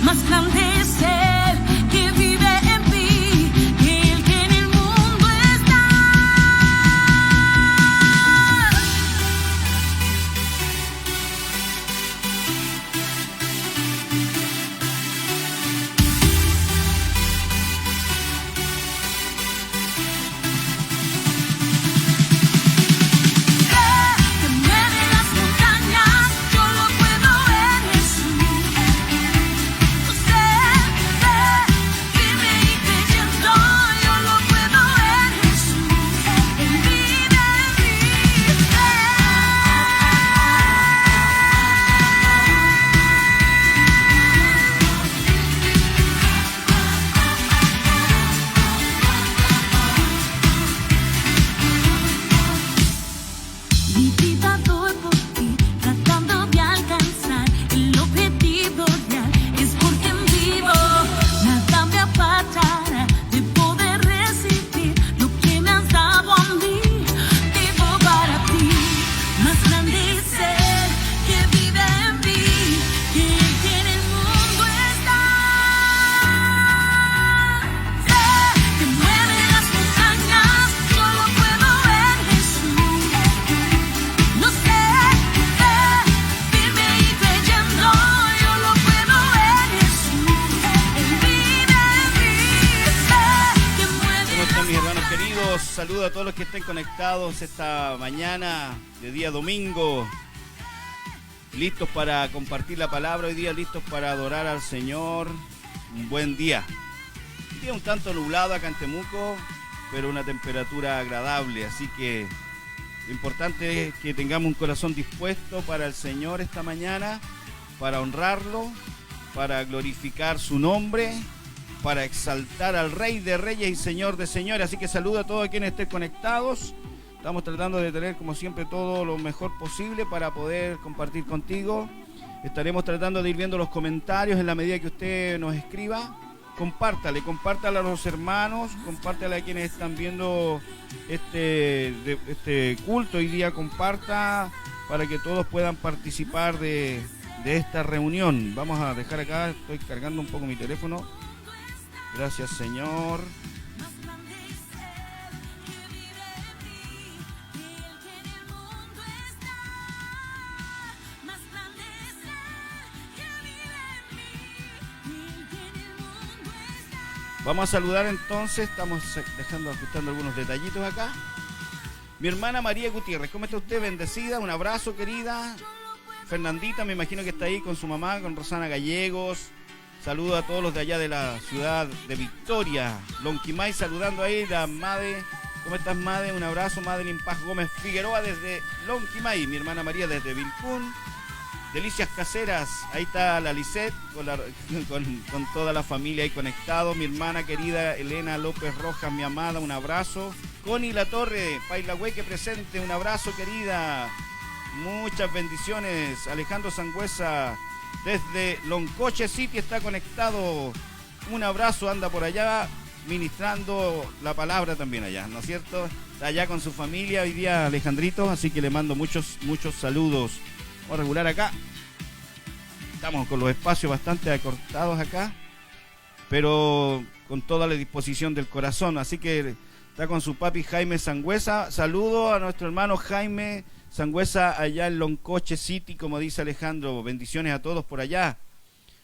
más grande es Él que vive en mí, que el que en el mundo está. Que mueve las montañas, yo lo puedo ver, Jesús. No sé, firme y creyendo, yo lo puedo ver, Jesús. Él vive en mí. Mi vida doy por ti, tratando de alcanzar el objetivo real. Es porque en vivo nada me apartará de poder recibir lo que me has dado a mí. Vivo para ti, más grande es Él que vive en mí, que el que en el mundo está. Sé que mueve las montañas, yo lo puedo ver, Jesús. No sé, firme y creyendo, yo lo puedo ver, Jesús. Él vive en mí, sé que mueve ¿Cómo las están mis hermanos queridos? Saludo a todos los que estén conectados esta mañana de día domingo. Listos para compartir la palabra hoy día, listos para adorar al Señor. Un buen día. Un día un tanto nublado acá en Temuco, pero una temperatura agradable. Así que lo importante es que tengamos un corazón dispuesto para el Señor esta mañana, para honrarlo, para glorificar su nombre, para exaltar al Rey de Reyes y Señor de Señores. Así que saludo a todos quienes estén conectados. Estamos tratando de tener, como siempre, todo lo mejor posible para poder compartir contigo. Estaremos tratando de ir viendo los comentarios en la medida que usted nos escriba. Compártale a los hermanos, compártale a quienes están viendo este culto hoy día, comparta para que todos puedan participar de esta reunión. Vamos a dejar acá, estoy cargando un poco mi teléfono. Gracias, Señor. más grande es Él que vive en mí, que el que en el mundo está. Vamos a saludar entonces, estamos ajustando algunos detallitos acá. Mi hermana María Gutiérrez, ¿cómo está usted? Bendecida, un abrazo, querida. Fernandita, me imagino que está ahí con su mamá, con Rosana Gallegos. Saludo a todos los de allá de la ciudad de Victoria. Lonquimay, saludando ahí la Made. ¿Cómo estás, Made? Un abrazo, Madeline Paz Gómez Figueroa desde Lonquimay. Mi hermana María desde Vilcún. Delicias Caseras, ahí está la Lisette con toda la familia ahí conectado. Mi hermana querida Elena López Rojas, mi amada, un abrazo. Connie La Torre, Pailagüeque presente, un abrazo, querida. Muchas bendiciones. Alejandro Sangüesa desde Loncoche City está conectado. Un abrazo, anda por allá ministrando la palabra también allá, ¿no es cierto? Está allá con su familia hoy día, Alejandrito, así que le mando muchos saludos. Vamos a regular acá. Estamos con los espacios bastante acortados acá, pero con toda la disposición del corazón. Así que está con su papi Jaime Sangüesa. Saludo a nuestro hermano Jaime Sangüesa allá en Loncoche City, como dice Alejandro. Bendiciones a todos por allá.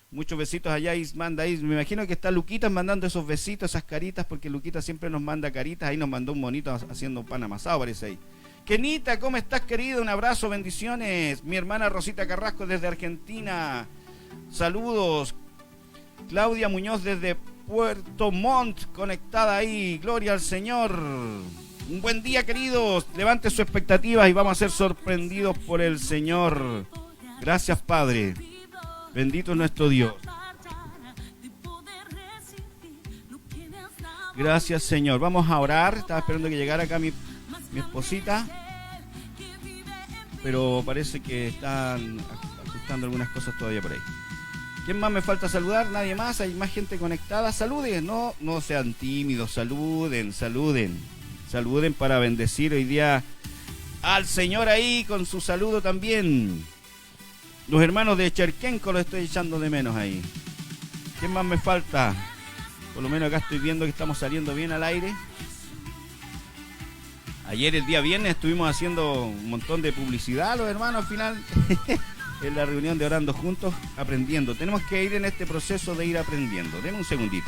Muchos besitos allá y manda ahí. Me imagino que está Luquitas mandando esos besitos, esas caritas, porque Luquitas siempre nos manda caritas. Ahí nos mandó un monito haciendo un pan amasado, parece ahí. Kenita, ¿cómo estás, querido? Un abrazo, bendiciones. Mi hermana Rosita Carrasco desde Argentina. Saludos. Claudia Muñoz desde Puerto Montt, conectada ahí. Gloria al Señor. Un buen día, queridos. Levante sus expectativas y vamos a ser sorprendidos por el Señor. Gracias, Padre. Bendito es nuestro Dios. Gracias, Señor. Vamos a orar. Estaba esperando que llegara acá mi esposita, pero parece que están ajustando algunas cosas todavía por ahí. ¿Quién más me falta saludar? Nadie más, hay más gente conectada. Saluden, no sean tímidos, saluden para bendecir hoy día al Señor ahí con su saludo también. Los hermanos de Cherquenco lo estoy echando de menos ahí. ¿Qué más me falta? Por lo menos acá estoy viendo que estamos saliendo bien al aire. Ayer, el día viernes, estuvimos haciendo un montón de publicidad, los hermanos, al final, en la reunión de Orando Juntos, aprendiendo. Tenemos que ir en este proceso de ir aprendiendo. Denme un segundito.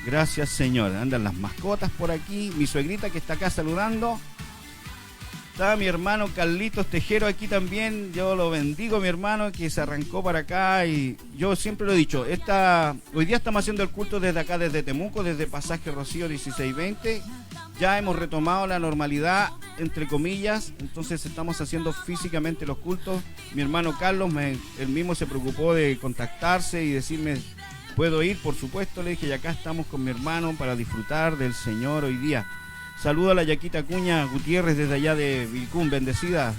Gracias, Señor. Andan las mascotas por aquí. Mi suegrita que está acá saludando. Está mi hermano Carlitos Tejero aquí también. Yo lo bendigo, mi hermano, que se arrancó para acá. Y yo siempre lo he dicho, hoy día estamos haciendo el culto desde acá, desde Temuco, desde Pasaje Rocío 1620. Ya hemos retomado la normalidad, entre comillas. Entonces estamos haciendo físicamente los cultos. Mi hermano Carlos, él mismo se preocupó de contactarse y decirme, ¿puedo ir? Por supuesto, le dije, y acá estamos con mi hermano para disfrutar del Señor hoy día. Saludo a la Yaquita Acuña Gutiérrez desde allá de Vilcún, bendecida.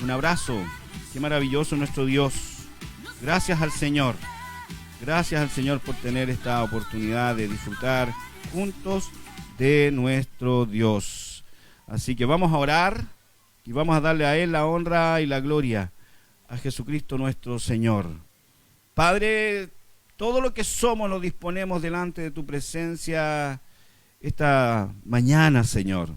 Un abrazo. Qué maravilloso nuestro Dios. Gracias al Señor. Gracias al Señor por tener esta oportunidad de disfrutar juntos de nuestro Dios. Así que vamos a orar y vamos a darle a Él la honra y la gloria, a Jesucristo nuestro Señor. Padre, todo lo que somos lo disponemos delante de tu presencia esta mañana, Señor.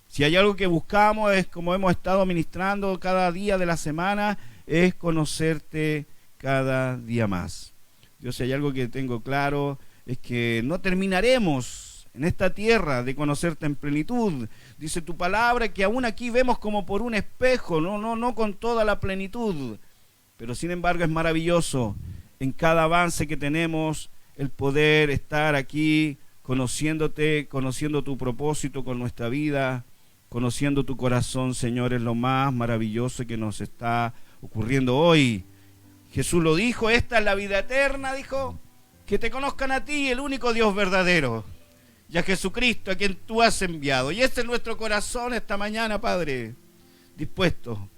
Si hay algo que buscamos, es como hemos estado ministrando cada día de la semana, es conocerte cada día más. Dios, si hay algo que tengo claro, es que no terminaremos en esta tierra de conocerte en plenitud. Dice tu palabra que aún aquí vemos como por un espejo, no con toda la plenitud, pero sin embargo es maravilloso en cada avance que tenemos el poder estar aquí conociéndote, conociendo tu propósito con nuestra vida, conociendo tu corazón, Señor, es lo más maravilloso que nos está ocurriendo hoy. Jesús lo dijo, esta es la vida eterna, dijo, que te conozcan a ti, el único Dios verdadero, y a Jesucristo, a quien tú has enviado. Y este es nuestro corazón esta mañana, Padre, dispuesto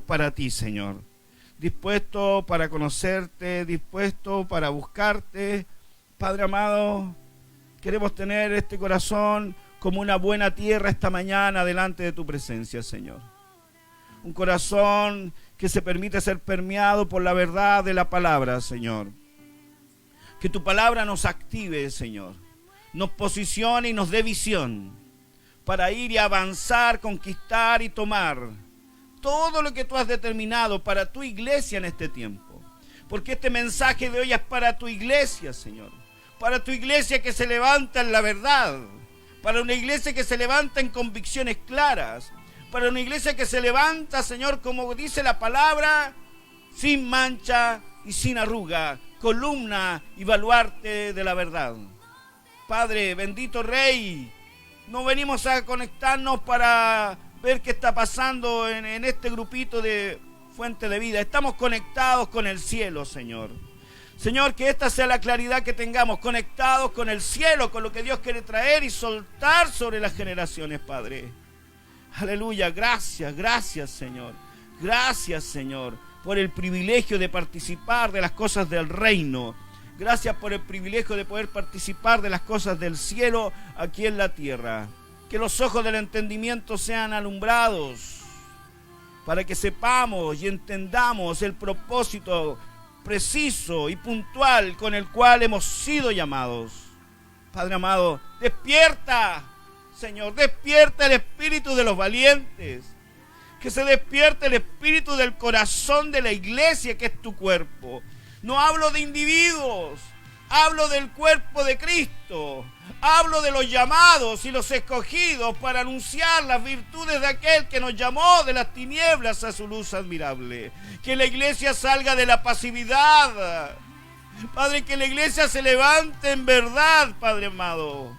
para ti, Señor, dispuesto para conocerte, dispuesto para buscarte. Padre amado, queremos tener este corazón como una buena tierra esta mañana delante de tu presencia, Señor. Un corazón que se permite ser permeado por la verdad de la palabra, Señor. Que tu palabra nos active, Señor. Nos posicione y nos dé visión para ir y avanzar, conquistar y tomar todo lo que tú has determinado para tu iglesia en este tiempo. Porque este mensaje de hoy es para tu iglesia, Señor. Para tu iglesia que se levanta en la verdad, para una iglesia que se levanta en convicciones claras, para una iglesia que se levanta, Señor, como dice la palabra, sin mancha y sin arruga, columna y baluarte de la verdad. Padre, bendito Rey, no venimos a conectarnos para ver qué está pasando en este grupito de Fuente de Vida. Estamos conectados con el cielo, Señor. Señor, que esta sea la claridad que tengamos, conectados con el cielo, con lo que Dios quiere traer y soltar sobre las generaciones, Padre. Aleluya, gracias, Señor. Gracias, Señor, por el privilegio de participar de las cosas del reino. Gracias por el privilegio de poder participar de las cosas del cielo aquí en la tierra. Que los ojos del entendimiento sean alumbrados para que sepamos y entendamos el propósito preciso y puntual con el cual hemos sido llamados. Padre amado, despierta, Señor, despierta el espíritu de los valientes, que se despierte el espíritu del corazón de la iglesia que es tu cuerpo. No hablo de individuos, hablo del cuerpo de Cristo, hablo de los llamados y los escogidos para anunciar las virtudes de aquel que nos llamó de las tinieblas a su luz admirable. Que la iglesia salga de la pasividad, Padre, que la iglesia se levante en verdad, Padre amado.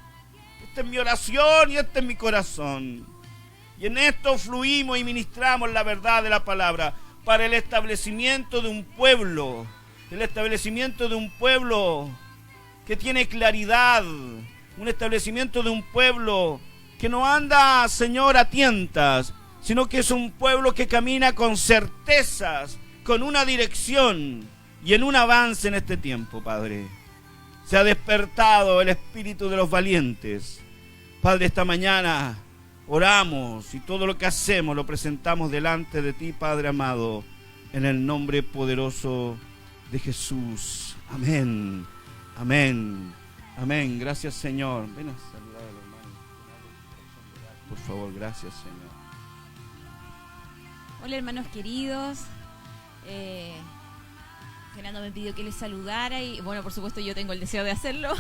Esta es mi oración y este es mi corazón. Y en esto fluimos y ministramos la verdad de la palabra para el establecimiento de un pueblo, que tiene claridad, un establecimiento de un pueblo que no anda, Señor, a tientas, sino que es un pueblo que camina con certezas, con una dirección y en un avance en este tiempo, Padre. Se ha despertado el espíritu de los valientes. Padre, esta mañana oramos y todo lo que hacemos lo presentamos delante de ti, Padre amado, en el nombre poderoso de Jesús. Amén, amén, amén. Gracias, Señor. Ven a saludar a los hermanos. Por favor, gracias, Señor. Hola, hermanos queridos. Fernando me pidió que les saludara y bueno, por supuesto yo tengo el deseo de hacerlo.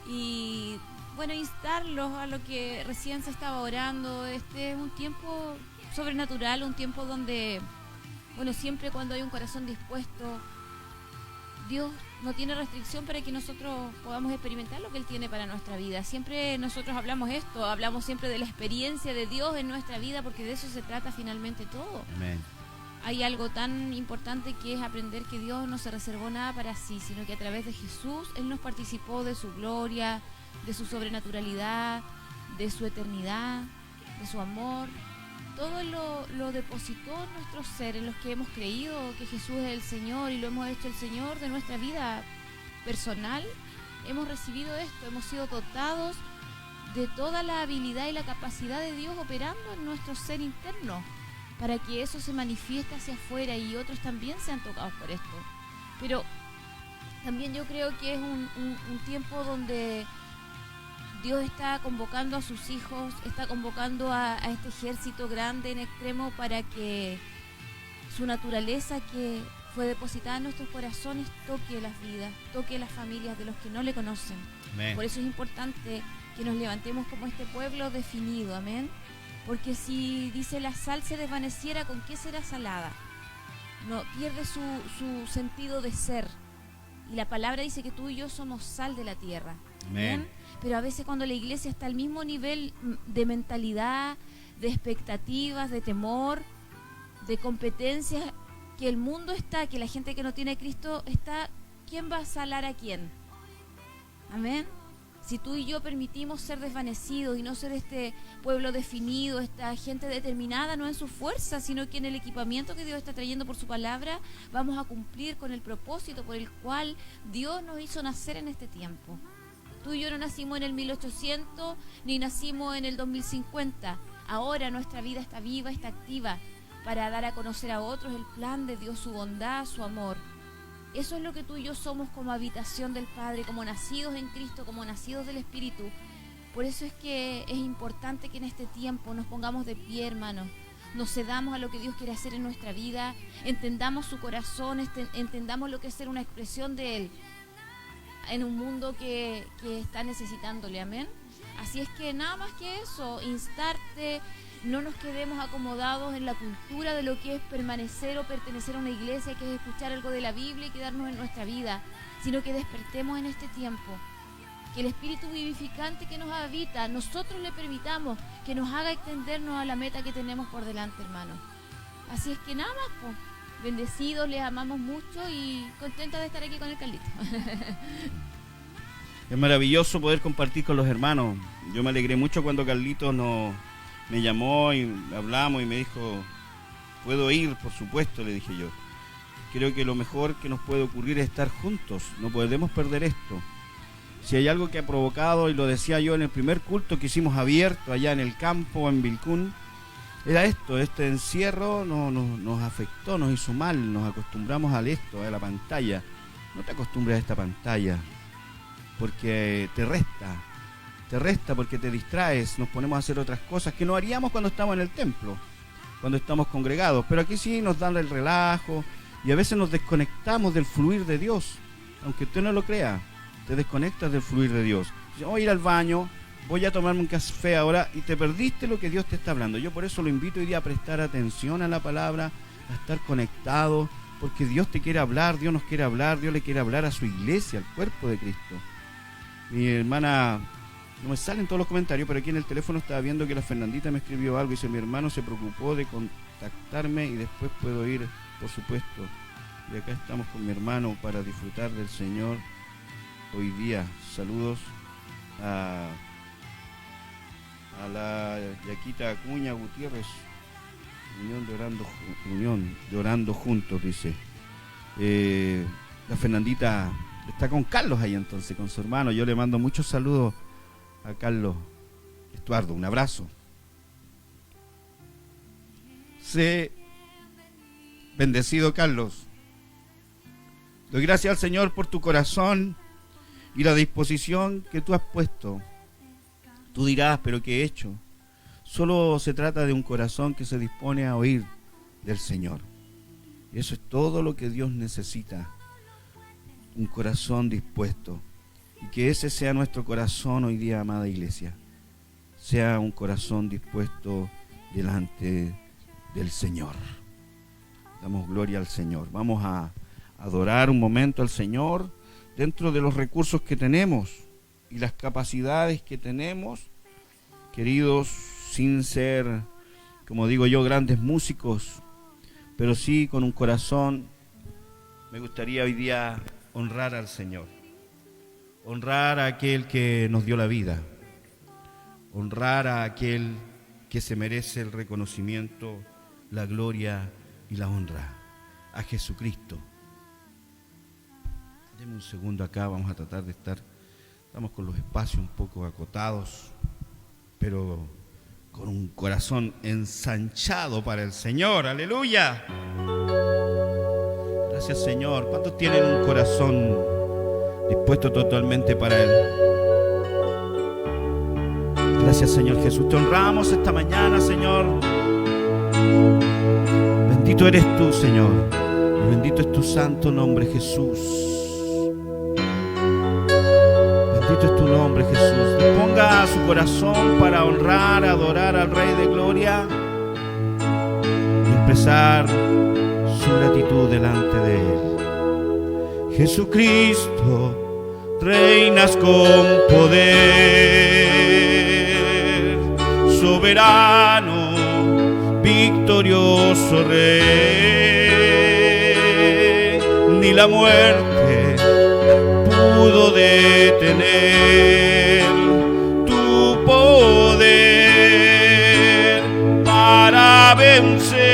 Y bueno, instarlos a lo que recién se estaba orando. Este es un tiempo sobrenatural, un tiempo donde, bueno, siempre cuando hay un corazón dispuesto, Dios no tiene restricción para que nosotros podamos experimentar lo que Él tiene para nuestra vida. Siempre nosotros hablamos esto, hablamos siempre de la experiencia de Dios en nuestra vida, porque de eso se trata finalmente todo. Amén. Hay algo tan importante que es aprender que Dios no se reservó nada para sí, sino que a través de Jesús Él nos participó de su gloria, de su sobrenaturalidad, de su eternidad, de su amor. Todo lo depositó en nuestros seres, los que hemos creído que Jesús es el Señor y lo hemos hecho el Señor de nuestra vida personal. Hemos recibido esto, hemos sido dotados de toda la habilidad y la capacidad de Dios operando en nuestro ser interno, para que eso se manifieste hacia afuera y otros también sean tocados por esto. Pero también yo creo que es un tiempo donde Dios está convocando a sus hijos, está convocando a este ejército grande en extremo para que su naturaleza que fue depositada en nuestros corazones toque las vidas, toque las familias de los que no le conocen. Amén. Por eso es importante que nos levantemos como este pueblo definido, amén. Porque si dice la sal se desvaneciera, ¿con qué será salada? No, pierde su sentido de ser. Y la palabra dice que tú y yo somos sal de la tierra. Amén. Pero a veces cuando la iglesia está al mismo nivel de mentalidad, de expectativas, de temor, de competencias, que el mundo está, que la gente que no tiene a Cristo está, ¿quién va a salar a quién? Amén. Si tú y yo permitimos ser desvanecidos y no ser este pueblo definido, esta gente determinada, no en su fuerza, sino que en el equipamiento que Dios está trayendo por su palabra, vamos a cumplir con el propósito por el cual Dios nos hizo nacer en este tiempo. Tú y yo no nacimos en el 1800, ni nacimos en el 2050. Ahora nuestra vida está viva, está activa, para dar a conocer a otros el plan de Dios, su bondad, su amor. Eso es lo que tú y yo somos como habitación del Padre, como nacidos en Cristo, como nacidos del Espíritu. Por eso es que es importante que en este tiempo nos pongamos de pie, hermanos. Nos cedamos a lo que Dios quiere hacer en nuestra vida, entendamos su corazón, entendamos lo que es ser una expresión de Él en un mundo que está necesitándole, amén. Así es que nada más que eso, instarte. No nos quedemos acomodados en la cultura de lo que es permanecer o pertenecer a una iglesia, que es escuchar algo de la Biblia y quedarnos en nuestra vida, sino que despertemos en este tiempo. Que el Espíritu vivificante que nos habita, nosotros le permitamos que nos haga extendernos a la meta que tenemos por delante, hermanos. Así es que nada más, pues, bendecidos, les amamos mucho y contenta de estar aquí con el Carlito. Es maravilloso poder compartir con los hermanos. Yo me alegré mucho cuando Carlitos me llamó y hablamos y me dijo, ¿puedo ir? Por supuesto, le dije yo. Creo que lo mejor que nos puede ocurrir es estar juntos, no podemos perder esto. Si hay algo que ha provocado, y lo decía yo en el primer culto que hicimos abierto allá en el campo, en Vilcún, era esto, este encierro nos afectó, nos hizo mal, nos acostumbramos a esto, a la pantalla. No te acostumbres a esta pantalla, porque te resta porque te distraes, nos ponemos a hacer otras cosas que no haríamos cuando estamos en el templo, cuando estamos congregados, pero aquí sí nos dan el relajo y a veces nos desconectamos del fluir de Dios, aunque usted no lo crea, te desconectas del fluir de Dios. Voy a ir al baño, voy a tomarme un café ahora y te perdiste lo que Dios te está hablando. Yo por eso lo invito hoy día a prestar atención a la palabra, a estar conectado, porque Dios te quiere hablar, Dios nos quiere hablar, Dios le quiere hablar a su iglesia, al cuerpo de Cristo. Mi hermana, no me salen todos los comentarios, pero aquí en el teléfono estaba viendo que la Fernandita me escribió algo y dice, mi hermano se preocupó de contactarme y después puedo ir, por supuesto. Y acá estamos con mi hermano para disfrutar del Señor hoy día. Saludos a la Yaquita Acuña Gutiérrez, Unión de Orando Juntos, dice. La Fernandita está con Carlos ahí entonces, con su hermano. Yo le mando muchos saludos a Carlos Estuardo, un abrazo. Se Bendecido Carlos. Doy gracias al Señor por tu corazón y la disposición que tú has puesto. Tú dirás, pero ¿qué he hecho? Solo se trata de un corazón que se dispone a oír del Señor. Eso es todo lo que Dios necesita. Un corazón dispuesto. Y que ese sea nuestro corazón hoy día, amada iglesia. Sea un corazón dispuesto delante del Señor. Damos gloria al Señor. Vamos a adorar un momento al Señor dentro de los recursos que tenemos y las capacidades que tenemos, queridos, sin ser, como digo yo, grandes músicos, pero sí con un corazón. Me gustaría hoy día honrar al Señor, honrar a aquel que nos dio la vida, honrar a aquel que se merece el reconocimiento, la gloria y la honra, a Jesucristo. Deme un segundo acá, vamos a tratar de estamos con los espacios un poco acotados, pero con un corazón ensanchado para el Señor. ¡Aleluya! Gracias, Señor. ¿Cuántos tienen un corazón dispuesto totalmente para Él? Gracias, Señor Jesús. Te honramos esta mañana, Señor. Bendito eres tú, Señor. Y bendito es tu santo nombre, Jesús. Bendito es tu nombre, Jesús. Disponga su corazón para honrar, adorar al Rey de Gloria y expresar su gratitud delante de Él. Jesucristo, reinas con poder, soberano, victorioso Rey. Ni la muerte pudo detener tu poder para vencer.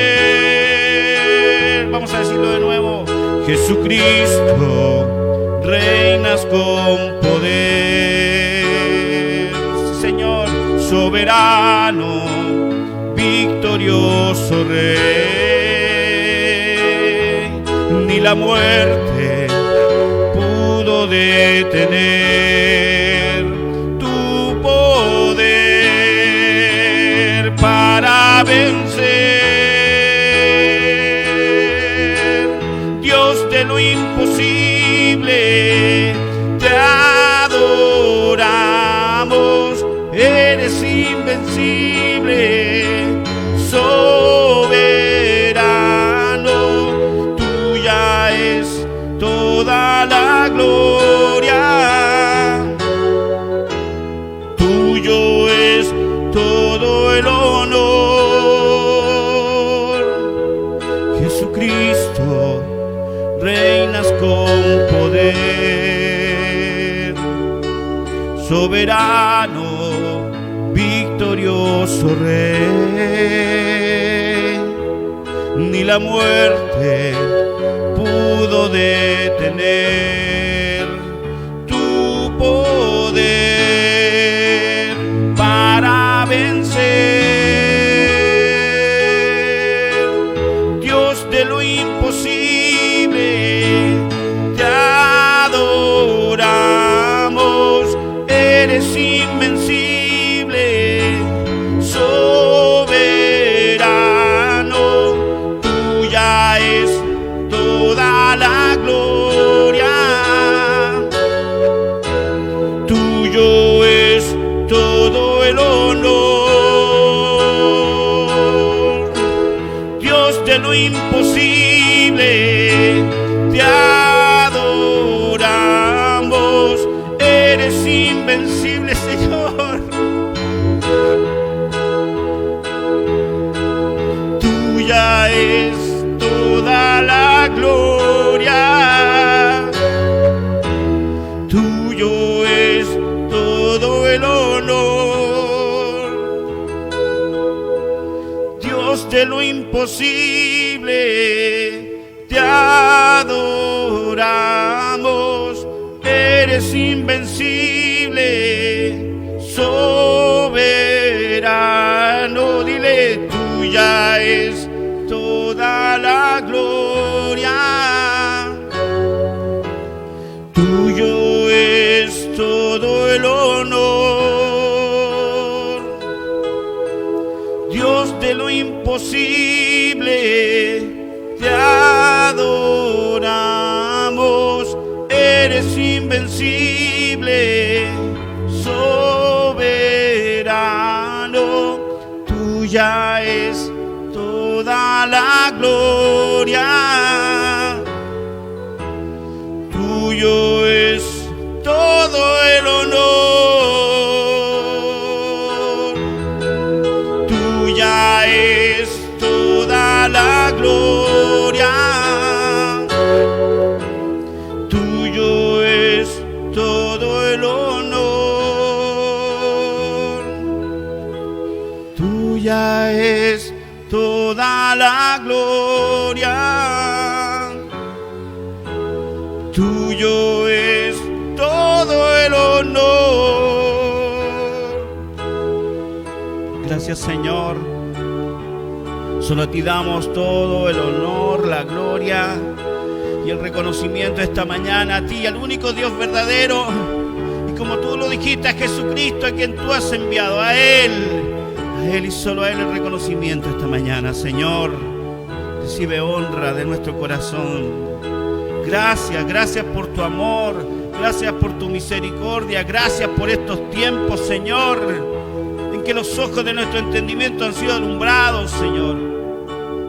Vamos a decirlo de nuevo. Jesucristo, reinas con poder. Sí, Señor, soberano, victorioso Rey. Ni la muerte pudo detener tu poder para vencer. Dios de lo imposible, te adoramos. Eres invencible, soberano. Tuya es toda la gloria, tuyo es todo el honor. Jesucristo, reinas con poder, soberano, victorioso Rey. Ni la muerte pudo detener tu poder para vencer. Dios de lo imposible, te adoramos. Eres invencible, soberano. Tuya es toda la gloria, tuyo es todo el honor. Dios de lo imposible, te adoramos. Eres invencible, Señor. Tuya es toda la gloria, tuyo es todo el honor. Dios de lo imposible, te adoramos. Eres invencible, soberano. Dile, tuya es toda la la gloria. Tuyo es todo el honor. Dios de lo imposible, te adoramos. Eres invencible, soberano. Tuya es toda la gloria. Tuyo es todo el honor. Tuya es toda la gloria. Tuyo es todo el honor. Tuya es toda la gloria. Tuyo es todo el honor. Gracias, Señor. Solo a ti damos todo el honor, la gloria y el reconocimiento esta mañana a ti, al único Dios verdadero. Y como tú lo dijiste, a Jesucristo, a quien tú has enviado, a Él y solo a Él el reconocimiento esta mañana. Señor, recibe honra de nuestro corazón. Gracias, gracias por tu amor, gracias por tu misericordia, gracias por estos tiempos, Señor, en que los ojos de nuestro entendimiento han sido alumbrados, Señor.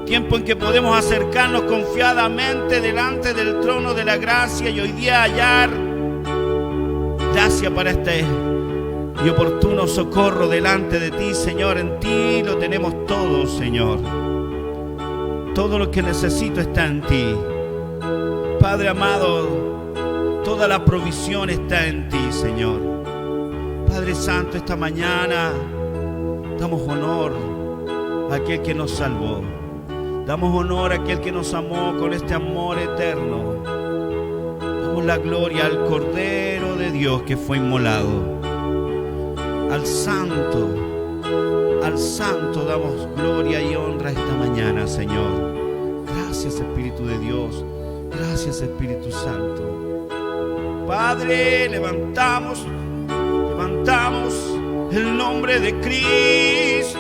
Tiempo en que podemos acercarnos confiadamente delante del trono de la gracia y hoy día hallar gracia para este y oportuno socorro delante de ti, Señor. En ti lo tenemos todo, Señor. Todo lo que necesito está en ti. Padre amado, toda la provisión está en ti, Señor. Padre Santo, esta mañana damos honor a aquel que nos salvó. Damos honor a aquel que nos amó con este amor eterno. Damos la gloria al Cordero de Dios que fue inmolado. Al Santo damos gloria y honra esta mañana, Señor. Gracias, Espíritu de Dios. Gracias, Espíritu Santo. Padre, levantamos el nombre de Cristo.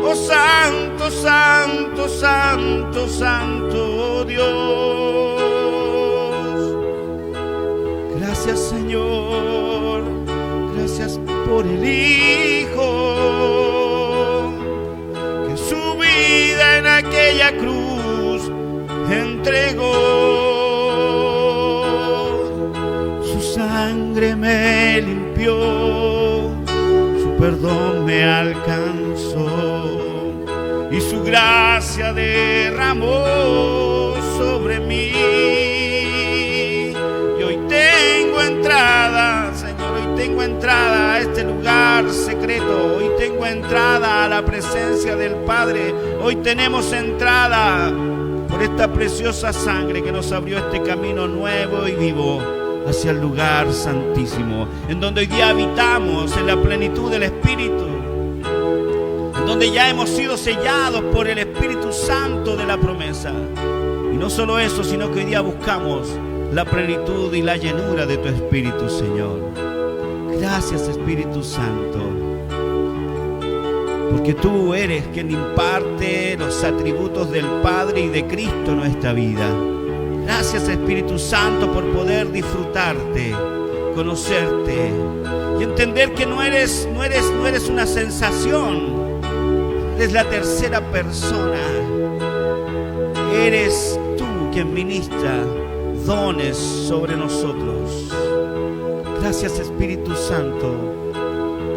Oh santo, santo, santo, santo Dios. Gracias, Señor. Gracias por el Hijo que su vida en aquella cruz entregó. Su sangre me limpió, su perdón me alcanzó y su gracia derramó sobre mí. Y hoy tengo entrada, Señor, hoy tengo entrada a este lugar secreto. Hoy tengo entrada a la presencia del Padre. Hoy tenemos entrada por esta preciosa sangre que nos abrió este camino nuevo y vivo hacia el lugar santísimo, en donde hoy día habitamos en la plenitud del Espíritu, en donde ya hemos sido sellados por el Espíritu Santo de la promesa. Y no solo eso, sino que hoy día buscamos la plenitud y la llenura de tu Espíritu, Señor. Gracias, Espíritu Santo, porque tú eres quien imparte los atributos del Padre y de Cristo en nuestra vida. Gracias, Espíritu Santo, por poder disfrutarte, conocerte y entender que no eres una sensación, eres la tercera persona. Eres tú quien ministra dones sobre nosotros. Gracias, Espíritu Santo,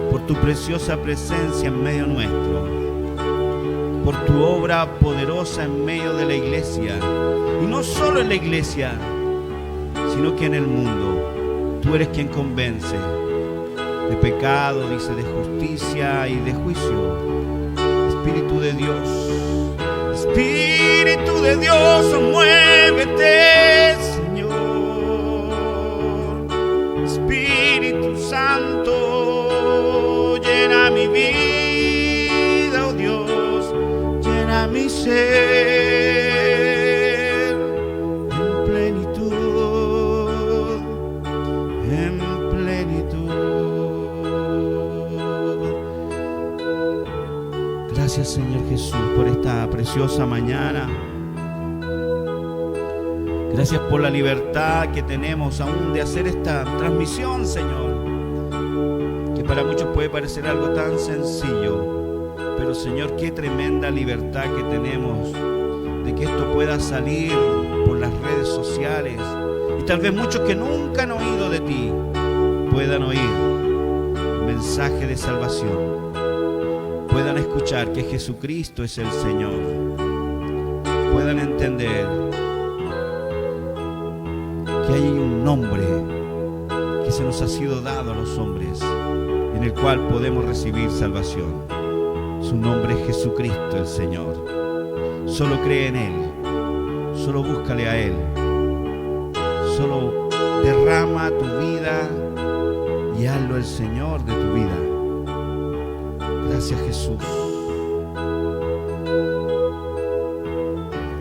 por tu preciosa presencia en medio nuestro, por tu obra poderosa en medio de la iglesia. Y no solo en la iglesia, sino que en el mundo. Tú eres quien convence de pecado, dice, de justicia y de juicio. Espíritu de Dios, muévete, Señor. Espíritu Santo, llena mi vida, oh Dios, llena mi mi ser en plenitud, en plenitud. Gracias, Señor Jesús, por esta preciosa mañana. Gracias por la libertad que tenemos aún de hacer esta transmisión, Señor, que para muchos puede parecer algo tan sencillo, pero, Señor, qué tremenda libertad que tenemos de que esto pueda salir por las redes sociales, y tal vez muchos que nunca han oído de ti puedan oír el mensaje de salvación, puedan escuchar que Jesucristo es el Señor, puedan entender que hay un nombre que se nos ha sido dado a los hombres, en el cual podemos recibir salvación. Su nombre es Jesucristo el Señor. Solo cree en Él, solo búscale a Él, solo derrama tu vida y hazlo el Señor de tu vida. Gracias, Jesús.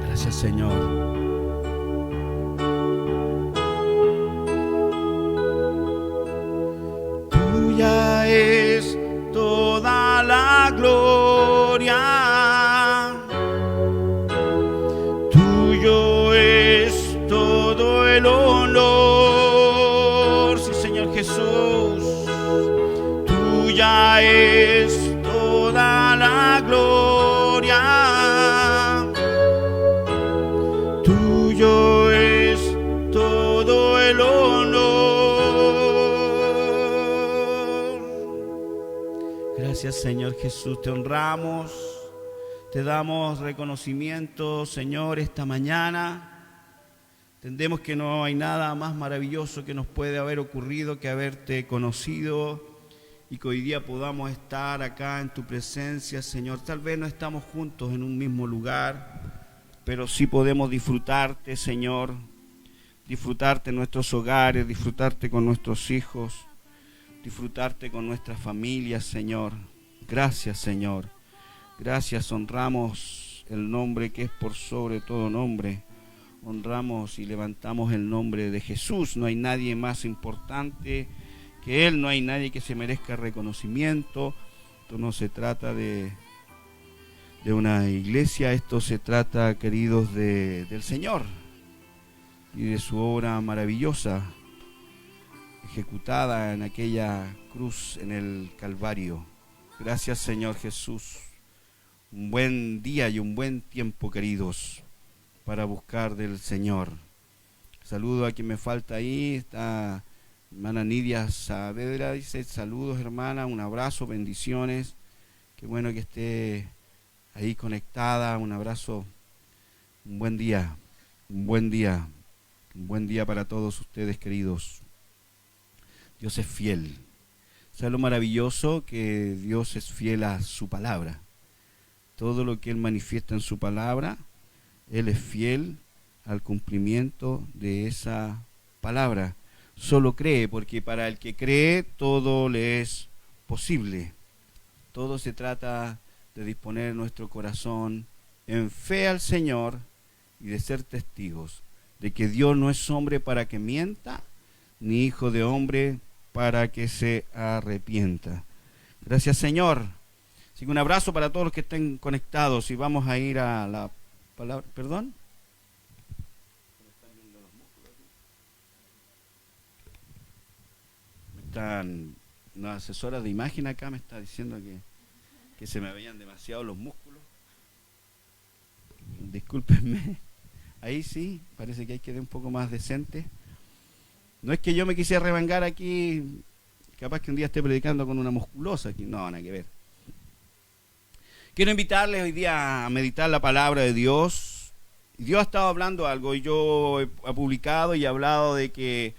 Gracias, Señor. Tuya es toda la gloria, tuyo es todo el honor. Sí, Señor Jesús, tuya es toda la gloria, tuyo es todo el honor. Gracias, Señor Jesús, te honramos, te damos reconocimiento, Señor, esta mañana. Entendemos que no hay nada más maravilloso que nos puede haber ocurrido que haberte conocido, y que hoy día podamos estar acá en tu presencia, Señor. Tal vez no estamos juntos en un mismo lugar, pero sí podemos disfrutarte, Señor, disfrutarte en nuestros hogares, disfrutarte con nuestros hijos, disfrutarte con nuestras familias, Señor. Gracias, Señor. Gracias, honramos el nombre que es por sobre todo nombre. Honramos y levantamos el nombre de Jesús. No hay nadie más importante que Él, no hay nadie que se merezca reconocimiento. Esto no se trata de una iglesia, esto se trata, queridos, del Señor y de su obra maravillosa ejecutada en aquella cruz en el Calvario. Gracias, Señor Jesús. Un buen día y un buen tiempo, queridos, para buscar del Señor. Saludo a quien me falta ahí, está hermana Nidia Saavedra, dice saludos, hermana, un abrazo, bendiciones. Qué bueno que esté ahí conectada, un abrazo, un buen día, un buen día, un buen día para todos ustedes, queridos. Dios es fiel. ¿Sabe lo maravilloso? Que Dios es fiel a su palabra. Todo lo que Él manifiesta en su palabra, Él es fiel al cumplimiento de esa palabra. Solo cree, porque para el que cree todo le es posible. Todo se trata de disponer nuestro corazón en fe al Señor y de ser testigos de que Dios no es hombre para que mienta, ni hijo de hombre para que se arrepienta. Gracias, Señor. Así que un abrazo para todos los que estén conectados, y vamos a ir a la palabra. ¿Perdón? Una asesora de imagen acá me está diciendo que se me veían demasiado los músculos. Discúlpenme. Ahí sí, parece que hay que ir un poco más decente. No es que yo me quisiera revangar aquí, capaz que un día esté predicando con una musculosa aquí. No, nada que ver. Quiero invitarles hoy día a meditar la palabra de Dios. Dios ha estado hablando algo, y yo he publicado y he hablado de que,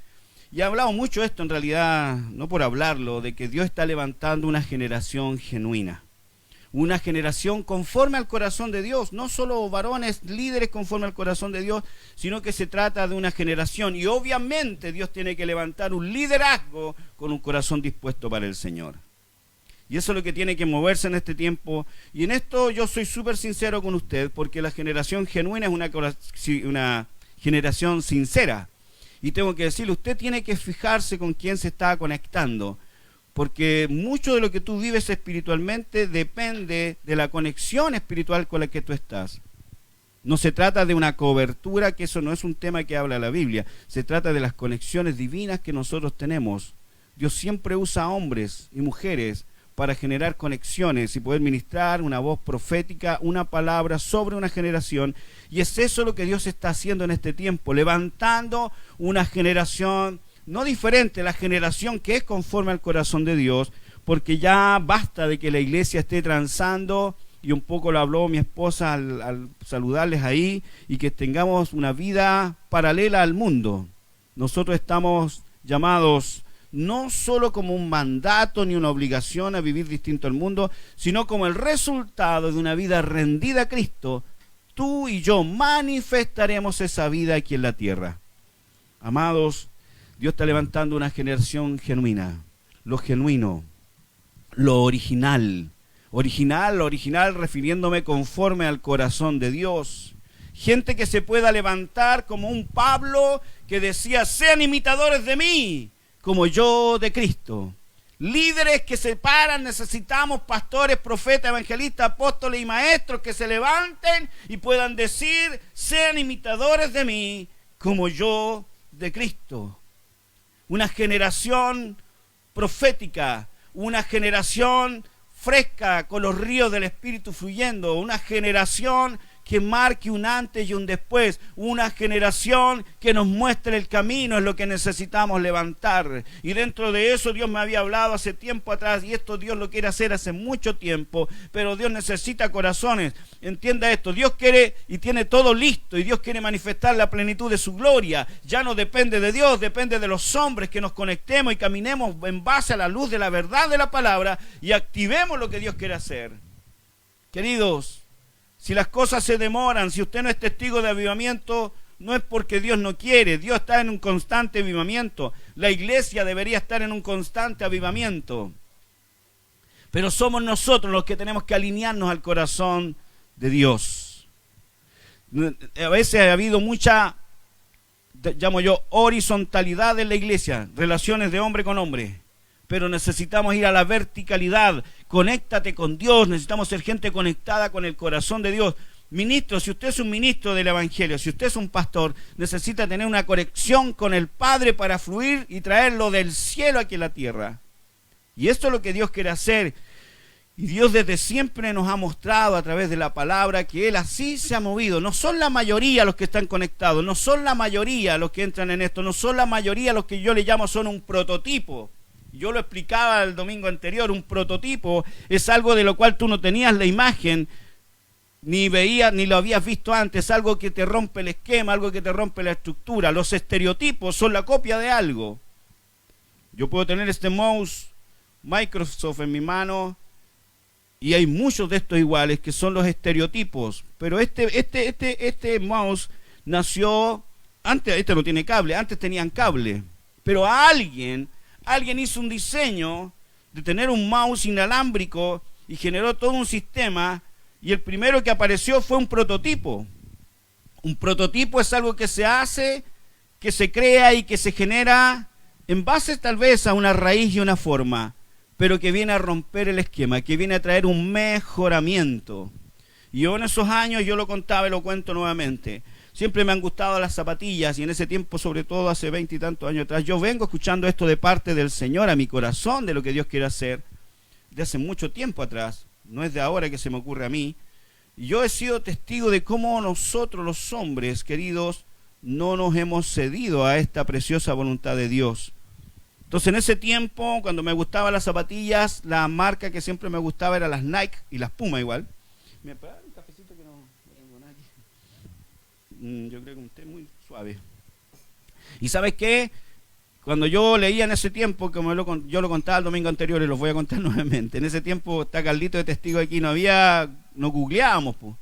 y he hablado mucho esto en realidad, no por hablarlo, de que Dios está levantando una generación genuina. Una generación conforme al corazón de Dios, no solo varones líderes conforme al corazón de Dios, sino que se trata de una generación, y obviamente Dios tiene que levantar un liderazgo con un corazón dispuesto para el Señor. Y eso es lo que tiene que moverse en este tiempo. Y en esto yo soy súper sincero con usted, porque la generación genuina es una generación sincera. Y tengo que decirle, usted tiene que fijarse con quién se está conectando, porque mucho de lo que tú vives espiritualmente depende de la conexión espiritual con la que tú estás. No se trata de una cobertura, que eso no es un tema que habla la Biblia. Se trata de las conexiones divinas que nosotros tenemos. Dios siempre usa hombres y mujeres para generar conexiones y poder ministrar una voz profética, una palabra sobre una generación. Y es eso lo que Dios está haciendo en este tiempo, levantando una generación no diferente, la generación que es conforme al corazón de Dios, porque ya basta de que la iglesia esté transando, y un poco lo habló mi esposa al saludarles ahí, y que tengamos una vida paralela al mundo. Nosotros estamos llamados no solo como un mandato ni una obligación a vivir distinto al mundo, sino como el resultado de una vida rendida a Cristo. Tú y yo manifestaremos esa vida aquí en la tierra. Amados, Dios está levantando una generación genuina, lo genuino, lo original, refiriéndome conforme al corazón de Dios. Gente que se pueda levantar como un Pablo que decía, sean imitadores de mí, como yo de Cristo. Líderes que se paran, necesitamos pastores, profetas, evangelistas, apóstoles y maestros que se levanten y puedan decir, sean imitadores de mí, como yo de Cristo. Una generación profética, una generación fresca, con los ríos del Espíritu fluyendo, una generación que marque un antes y un después, una generación que nos muestre el camino, es lo que necesitamos levantar. Y dentro de eso Dios me había hablado hace tiempo atrás, y esto Dios lo quiere hacer hace mucho tiempo, pero Dios necesita corazones. Entienda esto, Dios quiere y tiene todo listo, y Dios quiere manifestar la plenitud de su gloria. Ya no depende de Dios, depende de los hombres, que nos conectemos y caminemos en base a la luz de la verdad de la palabra y activemos lo que Dios quiere hacer. Queridos, si las cosas se demoran, si usted no es testigo de avivamiento, no es porque Dios no quiere. Dios está en un constante avivamiento. La iglesia debería estar en un constante avivamiento. Pero somos nosotros los que tenemos que alinearnos al corazón de Dios. A veces ha habido mucha, llamo yo, horizontalidad en la iglesia, relaciones de hombre con hombre. Pero necesitamos ir a la verticalidad. Conéctate con Dios. Necesitamos ser gente conectada con el corazón de Dios. Ministro, si usted es un ministro del Evangelio, si usted es un pastor, necesita tener una conexión con el Padre para fluir y traerlo del cielo aquí a la tierra. Y esto es lo que Dios quiere hacer. Y Dios desde siempre nos ha mostrado a través de la palabra que Él así se ha movido. No son la mayoría los que están conectados, no son la mayoría los que entran en esto, no son la mayoría los que yo le llamo son un prototipo. Yo lo explicaba el domingo anterior, un prototipo es algo de lo cual tú no tenías la imagen, ni veías, ni lo habías visto antes, algo que te rompe el esquema, algo que te rompe la estructura. Los estereotipos son la copia de algo. Yo puedo tener este mouse Microsoft en mi mano y hay muchos de estos iguales que son los estereotipos, pero este mouse nació, antes este no tiene cable, antes tenían cable, pero alguien hizo un diseño de tener un mouse inalámbrico y generó todo un sistema, y el primero que apareció fue un prototipo. Un prototipo es algo que se hace, que se crea y que se genera en base tal vez a una raíz y una forma, pero que viene a romper el esquema, que viene a traer un mejoramiento. Y yo en esos años, yo lo contaba y lo cuento nuevamente, siempre me han gustado las zapatillas, y en ese tiempo, sobre todo hace 20 y tantos años atrás, yo vengo escuchando esto de parte del Señor a mi corazón, de lo que Dios quiere hacer, de hace mucho tiempo atrás, no es de ahora que se me ocurre a mí. Y yo he sido testigo de cómo nosotros los hombres, queridos, no nos hemos cedido a esta preciosa voluntad de Dios. Entonces en ese tiempo, cuando me gustaban las zapatillas, la marca que siempre me gustaba era las Nike y las Puma igual. ¿Me puede dar un cafecito que no tengo nada aquí? Yo creo que un té muy suave. ¿Y sabes qué? Cuando yo leía en ese tiempo, como yo lo contaba el domingo anterior y los voy a contar nuevamente, en ese tiempo está Carlito de testigo aquí, no googleábamos, pues.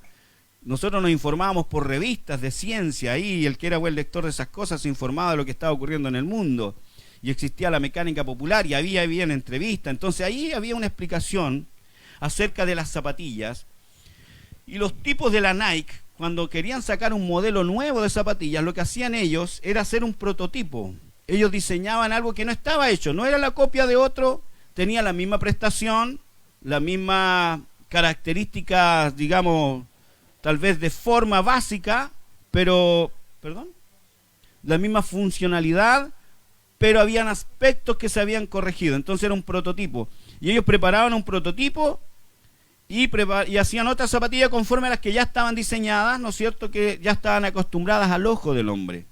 Nosotros nos informábamos por revistas de ciencia, ahí el que era buen lector de esas cosas se informaba de lo que estaba ocurriendo en el mundo. y existía la mecánica popular y había entrevistas. Entonces ahí había una explicación acerca de las zapatillas. Y los tipos de la Nike, cuando querían sacar un modelo nuevo de zapatillas, lo que hacían ellos era hacer un prototipo. Ellos diseñaban algo que no estaba hecho, no era la copia de otro, tenía la misma prestación, la misma características, digamos, tal vez de forma básica, pero, la misma funcionalidad, pero habían aspectos que se habían corregido. Entonces era un prototipo. Y ellos preparaban un prototipo y hacían otra zapatilla conforme a las que ya estaban diseñadas, ¿no es cierto?, que ya estaban acostumbradas al ojo del hombre.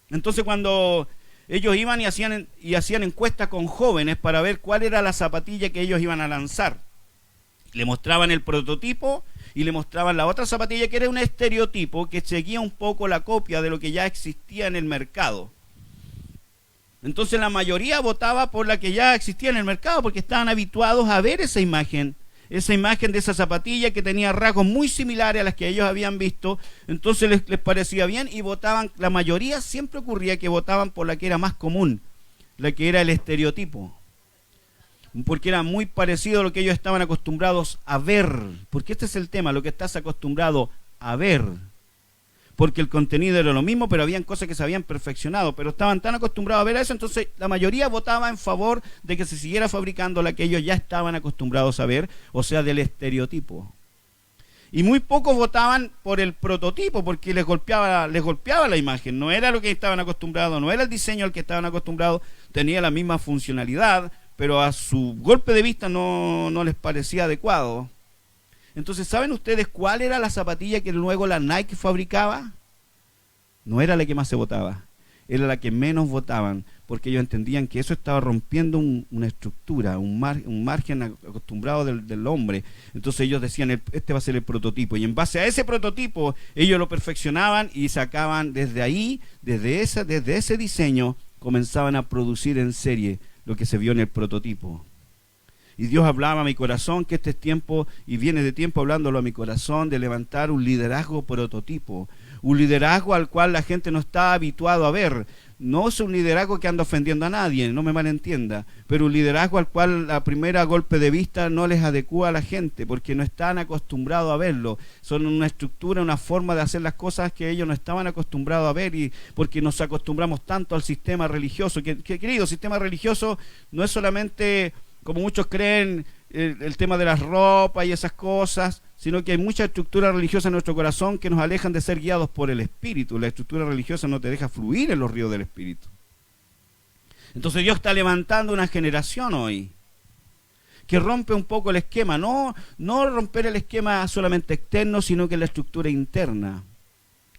Entonces cuando ellos iban y hacían encuestas con jóvenes para ver cuál era la zapatilla que ellos iban a lanzar, le mostraban el prototipo y le mostraban la otra zapatilla, que era un estereotipo que seguía un poco la copia de lo que ya existía en el mercado. Entonces la mayoría votaba por la que ya existía en el mercado, porque estaban habituados a ver esa imagen de esa zapatilla que tenía rasgos muy similares a las que ellos habían visto. Entonces les parecía bien y votaban. La mayoría siempre ocurría que votaban por la que era más común, la que era el estereotipo, porque era muy parecido a lo que ellos estaban acostumbrados a ver, porque este es el tema, lo que estás acostumbrado a ver, porque el contenido era lo mismo, pero habían cosas que se habían perfeccionado, pero estaban tan acostumbrados a ver eso. Entonces la mayoría votaba en favor de que se siguiera fabricando la que ellos ya estaban acostumbrados a ver, o sea, del estereotipo. Y muy pocos votaban por el prototipo, porque les golpeaba la imagen, no era lo que estaban acostumbrados, no era el diseño al que estaban acostumbrados, tenía la misma funcionalidad, pero a su golpe de vista no les parecía adecuado. Entonces, ¿saben ustedes cuál era la zapatilla que luego la Nike fabricaba? No era la que más se votaba, era la que menos votaban, porque ellos entendían que eso estaba rompiendo una estructura, un margen acostumbrado del hombre. Entonces ellos decían, este va a ser el prototipo, y en base a ese prototipo ellos lo perfeccionaban y sacaban desde ahí, desde ese diseño, comenzaban a producir en serie lo que se vio en el prototipo. Y Dios hablaba a mi corazón que este es tiempo, y viene de tiempo hablándolo a mi corazón, de levantar un liderazgo prototipo, un liderazgo al cual la gente no está habituado a ver. No es un liderazgo que anda ofendiendo a nadie, no me malentienda, pero un liderazgo al cual a primera golpe de vista no les adecúa a la gente, porque no están acostumbrados a verlo. Son una estructura, una forma de hacer las cosas que ellos no estaban acostumbrados a ver, y porque nos acostumbramos tanto al sistema religioso, que querido, sistema religioso no es solamente, como muchos creen, el tema de las ropas y esas cosas, sino que hay mucha estructura religiosa en nuestro corazón que nos alejan de ser guiados por el Espíritu. La estructura religiosa no te deja fluir en los ríos del Espíritu. Entonces Dios está levantando una generación hoy que rompe un poco el esquema, no romper el esquema solamente externo, sino que la estructura interna.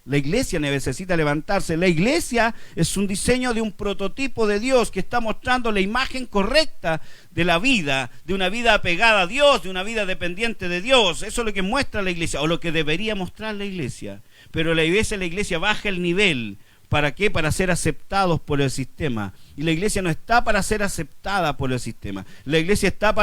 La iglesia necesita levantarse. La iglesia es un diseño de un prototipo de Dios que está mostrando la imagen correcta de la vida, de una vida apegada a Dios, de una vida dependiente de Dios. Eso es lo que muestra la iglesia, o lo que debería mostrar la iglesia. Pero la iglesia baja el nivel. ¿Para qué? Para ser aceptados por el sistema. Y la iglesia no está para ser aceptada por el sistema. La iglesia está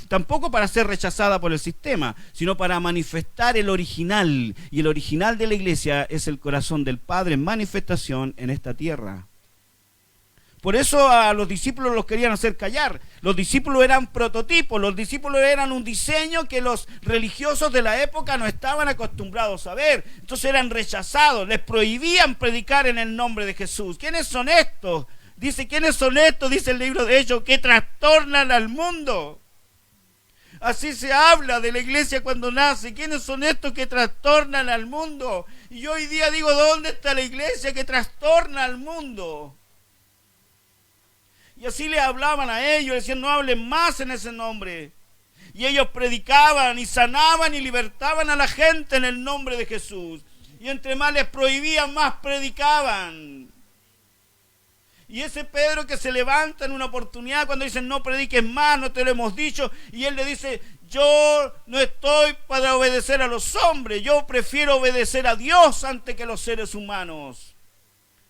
tampoco para ser rechazada por el sistema, sino para manifestar el original. Y el original de la iglesia es el corazón del Padre en manifestación en esta tierra. Por eso a los discípulos los querían hacer callar. Los discípulos eran prototipos, los discípulos eran un diseño que los religiosos de la época no estaban acostumbrados a ver. Entonces eran rechazados, les prohibían predicar en el nombre de Jesús. ¿Quiénes son estos? ¿Quiénes son estos? Dice el libro de Hechos, que trastornan al mundo. Así se habla de la iglesia cuando nace. ¿Quiénes son estos que trastornan al mundo? Y yo hoy día digo, ¿dónde está la iglesia que trastorna al mundo? Y así le hablaban a ellos, decían, no hablen más en ese nombre. Y ellos predicaban y sanaban y libertaban a la gente en el nombre de Jesús. Y entre más les prohibían, más predicaban. Y ese Pedro que se levanta en una oportunidad cuando dicen, no prediques más, no te lo hemos dicho. Y él le dice, yo no estoy para obedecer a los hombres, yo prefiero obedecer a Dios antes que a los seres humanos.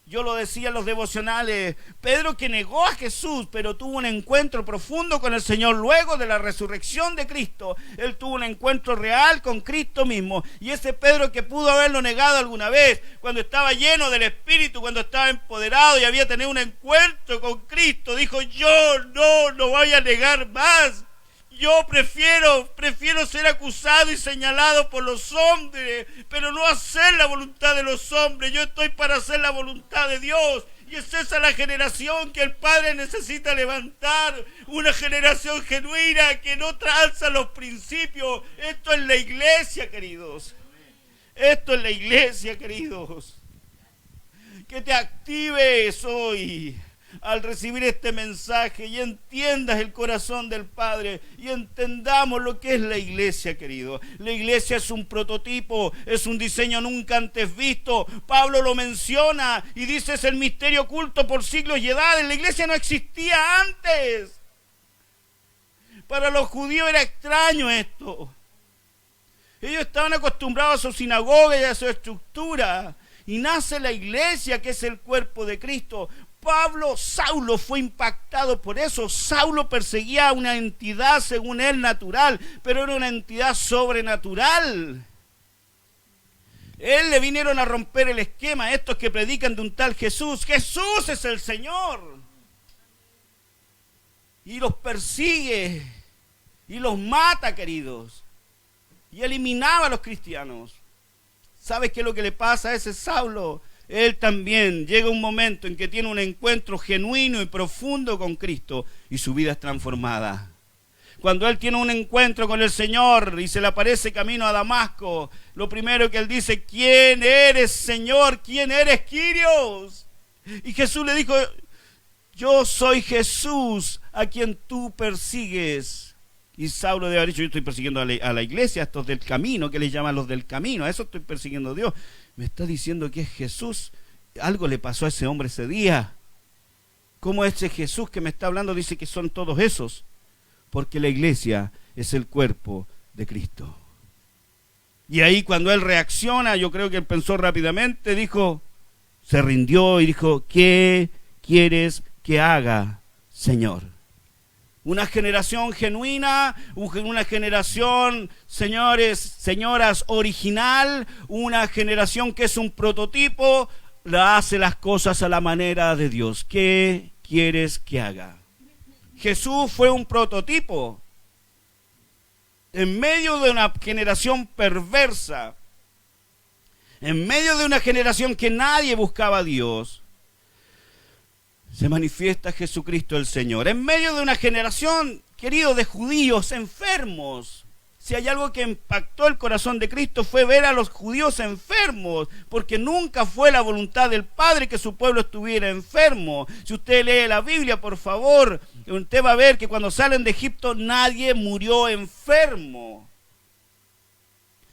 Yo lo decía en los devocionales, Pedro que negó a Jesús, pero tuvo un encuentro profundo con el Señor luego de la resurrección de Cristo. Él tuvo un encuentro real con Cristo mismo. Y ese Pedro que pudo haberlo negado alguna vez, cuando estaba lleno del Espíritu, cuando estaba empoderado y había tenido un encuentro con Cristo, dijo, yo no voy a negar más. Yo prefiero ser acusado y señalado por los hombres, pero no hacer la voluntad de los hombres. Yo estoy para hacer la voluntad de Dios. Y es esa la generación que el Padre necesita levantar. Una generación genuina que no tranza los principios. Esto es la iglesia, queridos. Esto es la iglesia, queridos. Que te actives hoy al recibir este mensaje y entiendas el corazón del Padre y entendamos lo que es la iglesia, querido. La iglesia es un prototipo, es un diseño nunca antes visto. Pablo lo menciona y dice, es el misterio oculto por siglos y edades. La iglesia no existía antes. Para los judíos era extraño esto. Ellos estaban acostumbrados a su sinagoga y a su estructura. Y nace la iglesia, que es el cuerpo de Cristo. Saulo fue impactado por eso. Saulo perseguía a una entidad según él natural, pero era una entidad sobrenatural. Él le vinieron a romper el esquema, estos que predican de un tal Jesús. Jesús es el Señor. Y los persigue y los mata, queridos. Y eliminaba a los cristianos. ¿Sabes qué es lo que le pasa a ese Saulo? Él también llega un momento en que tiene un encuentro genuino y profundo con Cristo y su vida es transformada. Cuando él tiene un encuentro con el Señor y se le aparece camino a Damasco, lo primero que él dice, ¿quién eres, Señor? ¿Quién eres, Kyrios? Y Jesús le dijo, yo soy Jesús a quien tú persigues. Y Saulo debe haber dicho, yo estoy persiguiendo a la iglesia, a estos del camino, que les llaman los del camino, a eso estoy persiguiendo a Dios. Me está diciendo que es Jesús. Algo le pasó a ese hombre ese día. ¿Cómo ese Jesús que me está hablando dice que son todos esos? Porque la iglesia es el cuerpo de Cristo. Y ahí cuando él reacciona, yo creo que él pensó rápidamente, se rindió y dijo, ¿qué quieres que haga, Señor? Una generación genuina, una generación, señores, señoras, original, una generación que es un prototipo, hace las cosas a la manera de Dios. ¿Qué quieres que haga? Jesús fue un prototipo. En medio de una generación perversa, en medio de una generación que nadie buscaba a Dios, se manifiesta Jesucristo el Señor. En medio de una generación, querido, de judíos enfermos. Si hay algo que impactó el corazón de Cristo fue ver a los judíos enfermos, porque nunca fue la voluntad del Padre que su pueblo estuviera enfermo. Si usted lee la Biblia, por favor, usted va a ver que cuando salen de Egipto nadie murió enfermo.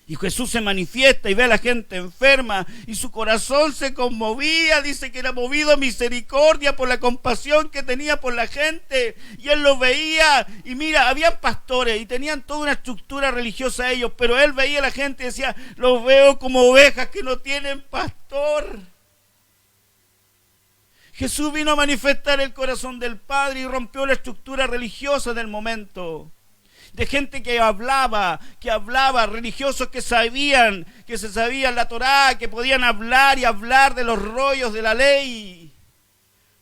Y Jesús se manifiesta y ve a la gente enferma y su corazón se conmovía, dice que era movido a misericordia por la compasión que tenía por la gente. Y él los veía y mira, habían pastores y tenían toda una estructura religiosa ellos, pero él veía a la gente y decía, los veo como ovejas que no tienen pastor. Jesús vino a manifestar el corazón del Padre y rompió la estructura religiosa del momento. De gente que hablaba, religiosos que se sabían la Torá, que podían hablar y hablar de los rollos de la ley,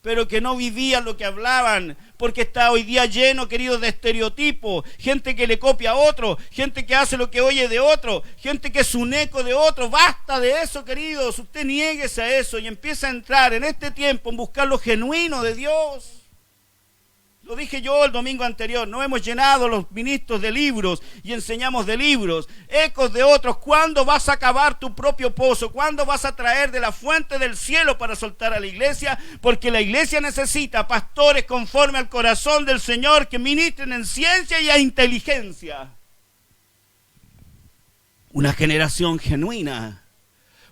pero que no vivían lo que hablaban, porque está hoy día lleno, queridos, de estereotipos, gente que le copia a otro, gente que hace lo que oye de otro, gente que es un eco de otro. Basta de eso, queridos, usted niéguese a eso y empieza a entrar en este tiempo en buscar lo genuino de Dios. Lo dije yo el domingo anterior, no hemos llenado los ministros de libros y enseñamos de libros, ecos de otros. ¿Cuándo vas a cavar tu propio pozo? ¿Cuándo vas a traer de la fuente del cielo para soltar a la iglesia? Porque la iglesia necesita pastores conforme al corazón del Señor que ministren en ciencia y a inteligencia. Una generación genuina.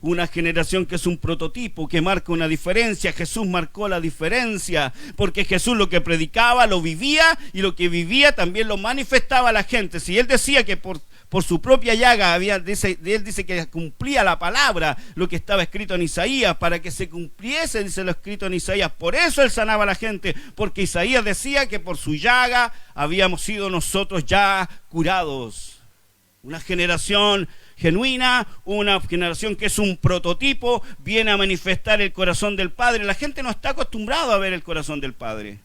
Una generación que es un prototipo, que marca una diferencia. Jesús marcó la diferencia, porque Jesús lo que predicaba lo vivía, y lo que vivía también lo manifestaba a la gente. Si él decía que por por su propia llaga, él dice que cumplía la palabra, lo que estaba escrito en Isaías, para que se cumpliese, dice lo escrito en Isaías. Por eso él sanaba a la gente, porque Isaías decía que por su llaga habíamos sido nosotros ya curados. Una generación genuina, una generación que es un prototipo, viene a manifestar el corazón del Padre. La gente no está acostumbrada a ver el corazón del Padre.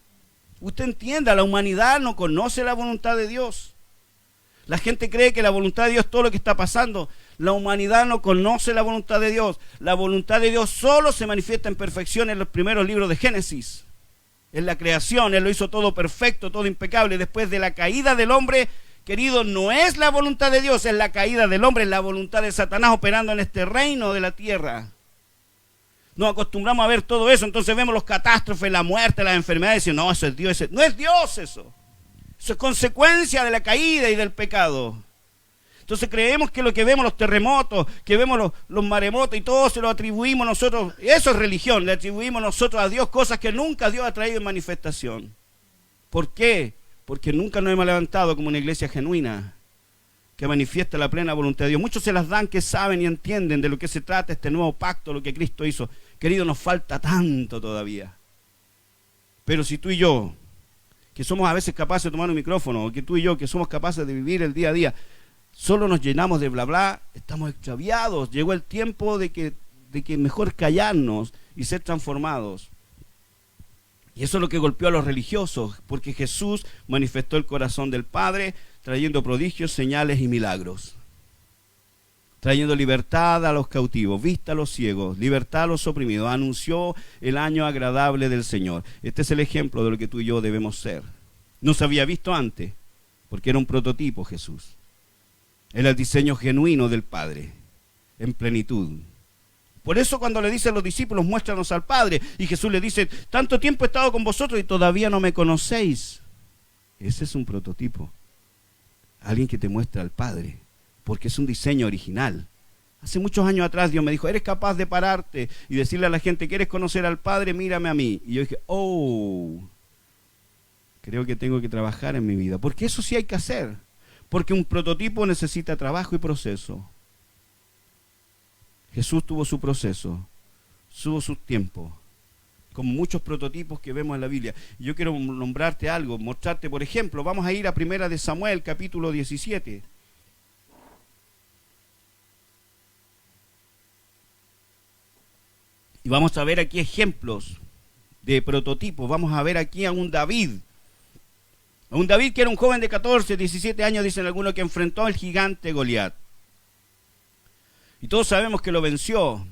Usted entienda, la humanidad no conoce la voluntad de Dios. La gente cree que la voluntad de Dios es todo lo que está pasando. La humanidad no conoce la voluntad de Dios. La voluntad de Dios solo se manifiesta en perfección en los primeros libros de Génesis. En la creación, Él lo hizo todo perfecto, todo impecable. Después de la caída del hombre, querido, no es la voluntad de Dios, es la caída del hombre, es la voluntad de Satanás operando en este reino de la tierra. Nos acostumbramos a ver todo eso, entonces vemos los catástrofes, la muerte, las enfermedades, y decimos, no, eso es Dios, no es Dios eso. Eso es consecuencia de la caída y del pecado. Entonces creemos que lo que vemos, los terremotos, que vemos los maremotos y todo se lo atribuimos nosotros, eso es religión, le atribuimos nosotros a Dios cosas que nunca Dios ha traído en manifestación. ¿Por qué? Porque nunca nos hemos levantado como una iglesia genuina que manifiesta la plena voluntad de Dios. Muchos se las dan que saben y entienden de lo que se trata este nuevo pacto, lo que Cristo hizo. Querido, nos falta tanto todavía. Pero si tú y yo, que somos a veces capaces de tomar un micrófono, o que tú y yo, que somos capaces de vivir el día a día, solo nos llenamos de bla bla, estamos extraviados. Llegó el tiempo de que mejor callarnos y ser transformados. Y eso es lo que golpeó a los religiosos, porque Jesús manifestó el corazón del Padre, trayendo prodigios, señales y milagros. Trayendo libertad a los cautivos, vista a los ciegos, libertad a los oprimidos. Anunció el año agradable del Señor. Este es el ejemplo de lo que tú y yo debemos ser. No se había visto antes, porque era un prototipo Jesús. Era el diseño genuino del Padre, en plenitud. Por eso cuando le dicen los discípulos, muéstranos al Padre, y Jesús le dice, tanto tiempo he estado con vosotros y todavía no me conocéis. Ese es un prototipo. Alguien que te muestra al Padre, porque es un diseño original. Hace muchos años atrás Dios me dijo, ¿eres capaz de pararte y decirle a la gente, ¿quieres conocer al Padre? Mírame a mí. Y yo dije, creo que tengo que trabajar en mi vida, porque eso sí hay que hacer, porque un prototipo necesita trabajo y proceso. Jesús tuvo su proceso, tuvo su tiempo, como muchos prototipos que vemos en la Biblia. Yo quiero nombrarte algo, mostrarte, por ejemplo, vamos a ir a 1 Samuel, capítulo 17. Y vamos a ver aquí ejemplos de prototipos. Vamos a ver aquí a un David. A un David que era un joven de 14, 17 años, dicen algunos, que enfrentó al gigante Goliat. Y todos sabemos que lo venció.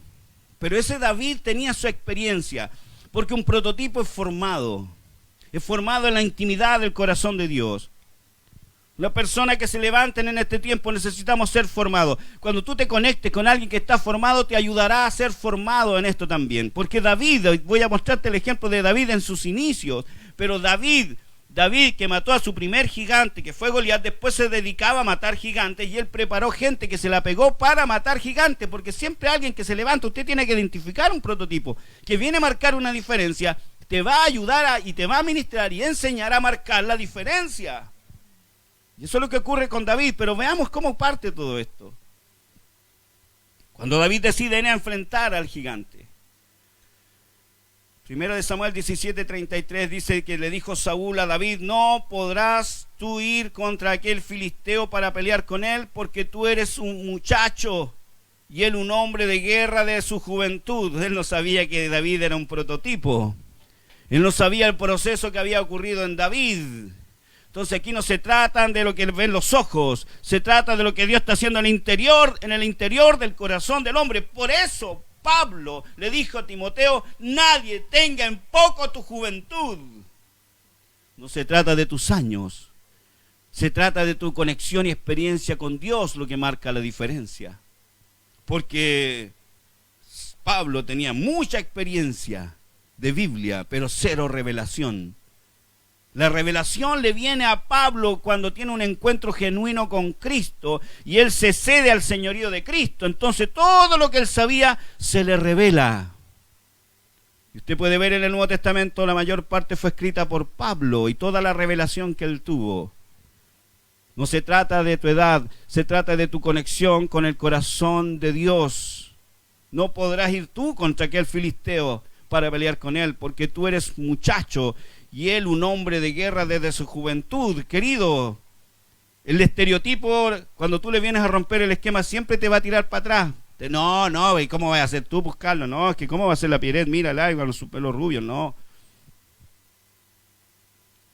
Pero ese David tenía su experiencia, porque un prototipo es formado en la intimidad del corazón de Dios. Una persona que se levanten en este tiempo, necesitamos ser formados. Cuando tú te conectes con alguien que está formado, te ayudará a ser formado en esto también. Porque David, voy a mostrarte el ejemplo de David en sus inicios, pero David que mató a su primer gigante, que fue Goliat, después se dedicaba a matar gigantes y él preparó gente que se la pegó para matar gigantes, porque siempre alguien que se levanta, usted tiene que identificar un prototipo que viene a marcar una diferencia, te va a ayudar y te va a ministrar y enseñar a marcar la diferencia. Y eso es lo que ocurre con David, pero veamos cómo parte todo esto. Cuando David decide ir a enfrentar al gigante. 1 Samuel 17:33 dice que le dijo Saúl a David, no podrás tú ir contra aquel filisteo para pelear con él, porque tú eres un muchacho y él un hombre de guerra de su juventud. Él no sabía que David era un prototipo. Él no sabía el proceso que había ocurrido en David. Entonces aquí no se trata de lo que ven los ojos, se trata de lo que Dios está haciendo en el interior del corazón del hombre. Por eso Pablo le dijo a Timoteo, nadie tenga en poco tu juventud. No se trata de tus años, se trata de tu conexión y experiencia con Dios lo que marca la diferencia. Porque Pablo tenía mucha experiencia de Biblia, pero cero revelación. La revelación le viene a Pablo cuando tiene un encuentro genuino con Cristo y él se cede al señorío de Cristo. Entonces todo lo que él sabía se le revela. Y usted puede ver en el Nuevo Testamento, la mayor parte fue escrita por Pablo y toda la revelación que él tuvo. No se trata de tu edad, se trata de tu conexión con el corazón de Dios. No podrás ir tú contra aquel filisteo para pelear con él, porque tú eres muchacho y él un hombre de guerra desde su juventud. Querido, el estereotipo, cuando tú le vienes a romper el esquema, siempre te va a tirar para atrás. No, ¿y cómo vas a hacer tú buscarlo? No, es que cómo va a ser la Pierret, mírala, con sus pelos rubios, no.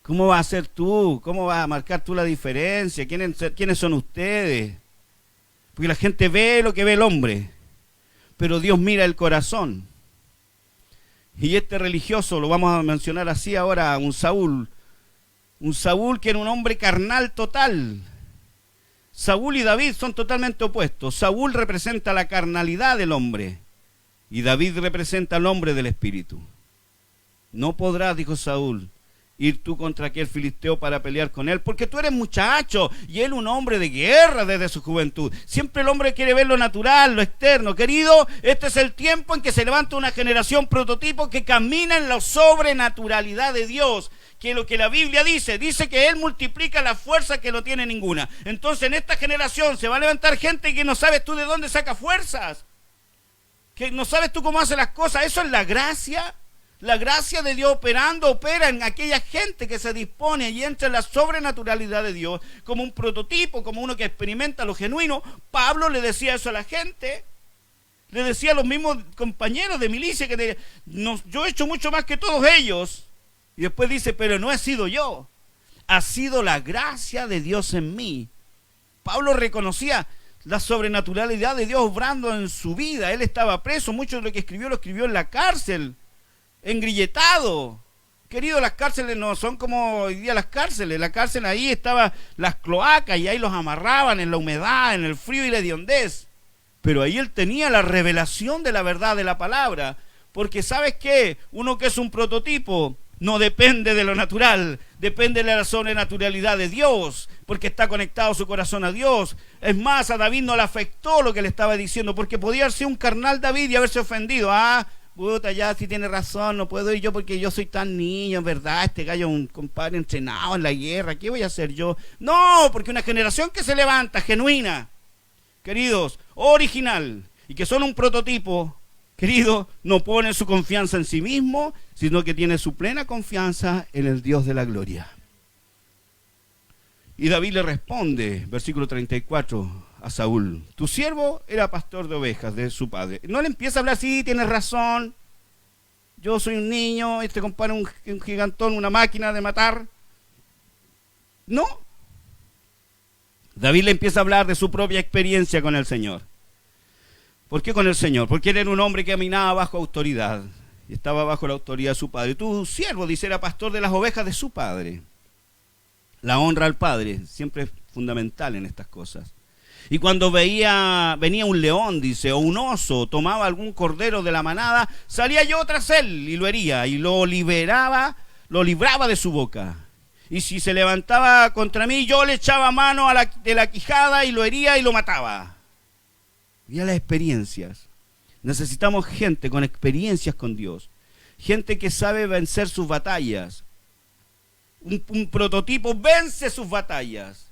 ¿Cómo vas a hacer tú? ¿Cómo vas a marcar tú la diferencia? ¿Quiénes son ustedes? Porque la gente ve lo que ve el hombre, pero Dios mira el corazón. Y este religioso, lo vamos a mencionar así ahora, un Saúl que era un hombre carnal total. Saúl y David son totalmente opuestos. Saúl representa la carnalidad del hombre y David representa al hombre del espíritu. No podrás, dijo Saúl, ir tú contra aquel filisteo para pelear con él, porque tú eres muchacho y él un hombre de guerra desde su juventud. Siempre el hombre quiere ver lo natural, lo externo. Querido, este es el tiempo en que se levanta una generación prototipo que camina en la sobrenaturalidad de Dios, que lo que la Biblia dice que Él multiplica la fuerza que no tiene ninguna. Entonces en esta generación se va a levantar gente que no sabes tú de dónde saca fuerzas, que no sabes tú cómo hace las cosas. Eso es la gracia. La gracia de Dios opera en aquella gente que se dispone y entra en la sobrenaturalidad de Dios como un prototipo, como uno que experimenta lo genuino. Pablo le decía eso a la gente, le decía a los mismos compañeros de milicia que yo he hecho mucho más que todos ellos. Y después dice, pero no he sido yo, ha sido la gracia de Dios en mí. Pablo reconocía la sobrenaturalidad de Dios obrando en su vida. Él estaba preso, mucho de lo que escribió lo escribió en la cárcel, engrilletado. Querido, las cárceles no son como hoy día las cárceles. La cárcel, ahí estaban las cloacas y ahí los amarraban en la humedad, en el frío y la hediondez. Pero ahí él tenía la revelación de la verdad de la palabra. Porque ¿sabes qué? Uno que es un prototipo no depende de lo natural, depende de la sobrenaturalidad de Dios, porque está conectado su corazón a Dios. Es más, a David no le afectó lo que le estaba diciendo, porque podía ser un carnal David y haberse ofendido. Puta, ya sí tiene razón, no puedo ir yo porque yo soy tan niño, ¿verdad? Este gallo es un compadre entrenado en la guerra, ¿qué voy a hacer yo? No, porque una generación que se levanta, genuina, queridos, original, y que son un prototipo, querido, no pone su confianza en sí mismo, sino que tiene su plena confianza en el Dios de la gloria. Y David le responde, versículo 34, a Saúl: tu siervo era pastor de ovejas de su padre. No le empieza a hablar, sí, tienes razón, yo soy un niño, este compadre un gigantón, una máquina de matar. No. David le empieza a hablar de su propia experiencia con el Señor. ¿Por qué con el Señor? Porque él era un hombre que caminaba bajo autoridad y estaba bajo la autoridad de su padre. Tu siervo, dice, era pastor de las ovejas de su padre. La honra al padre siempre es fundamental en estas cosas. Y cuando venía un león, dice, o un oso, tomaba algún cordero de la manada, salía yo tras él y lo hería y lo libraba de su boca. Y si se levantaba contra mí, yo le echaba mano de la quijada y lo hería y lo mataba. Mira las experiencias. Necesitamos gente con experiencias con Dios, gente que sabe vencer sus batallas. Un prototipo vence sus batallas.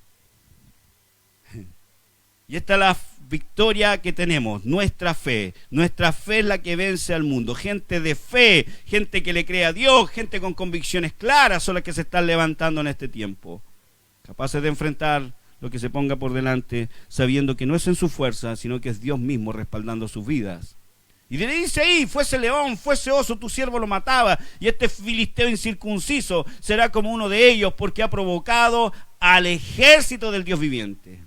Y esta es la victoria que tenemos, nuestra fe. Nuestra fe es la que vence al mundo. Gente de fe, gente que le cree a Dios, gente con convicciones claras son las que se están levantando en este tiempo. Capaces de enfrentar lo que se ponga por delante, sabiendo que no es en su fuerza, sino que es Dios mismo respaldando sus vidas. Y le dice ahí, fuese león, fuese oso, tu siervo lo mataba, y este filisteo incircunciso será como uno de ellos, porque ha provocado al ejército del Dios viviente.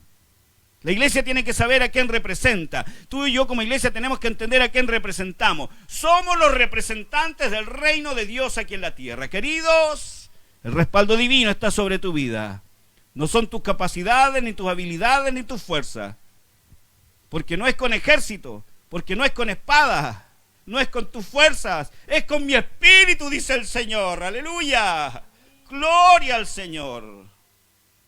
La iglesia tiene que saber a quién representa. Tú y yo como iglesia tenemos que entender a quién representamos. Somos los representantes del reino de Dios aquí en la tierra. Queridos, el respaldo divino está sobre tu vida. No son tus capacidades, ni tus habilidades, ni tus fuerzas. Porque no es con ejército, porque no es con espadas, no es con tus fuerzas, es con mi espíritu, dice el Señor. ¡Aleluya! ¡Gloria al Señor!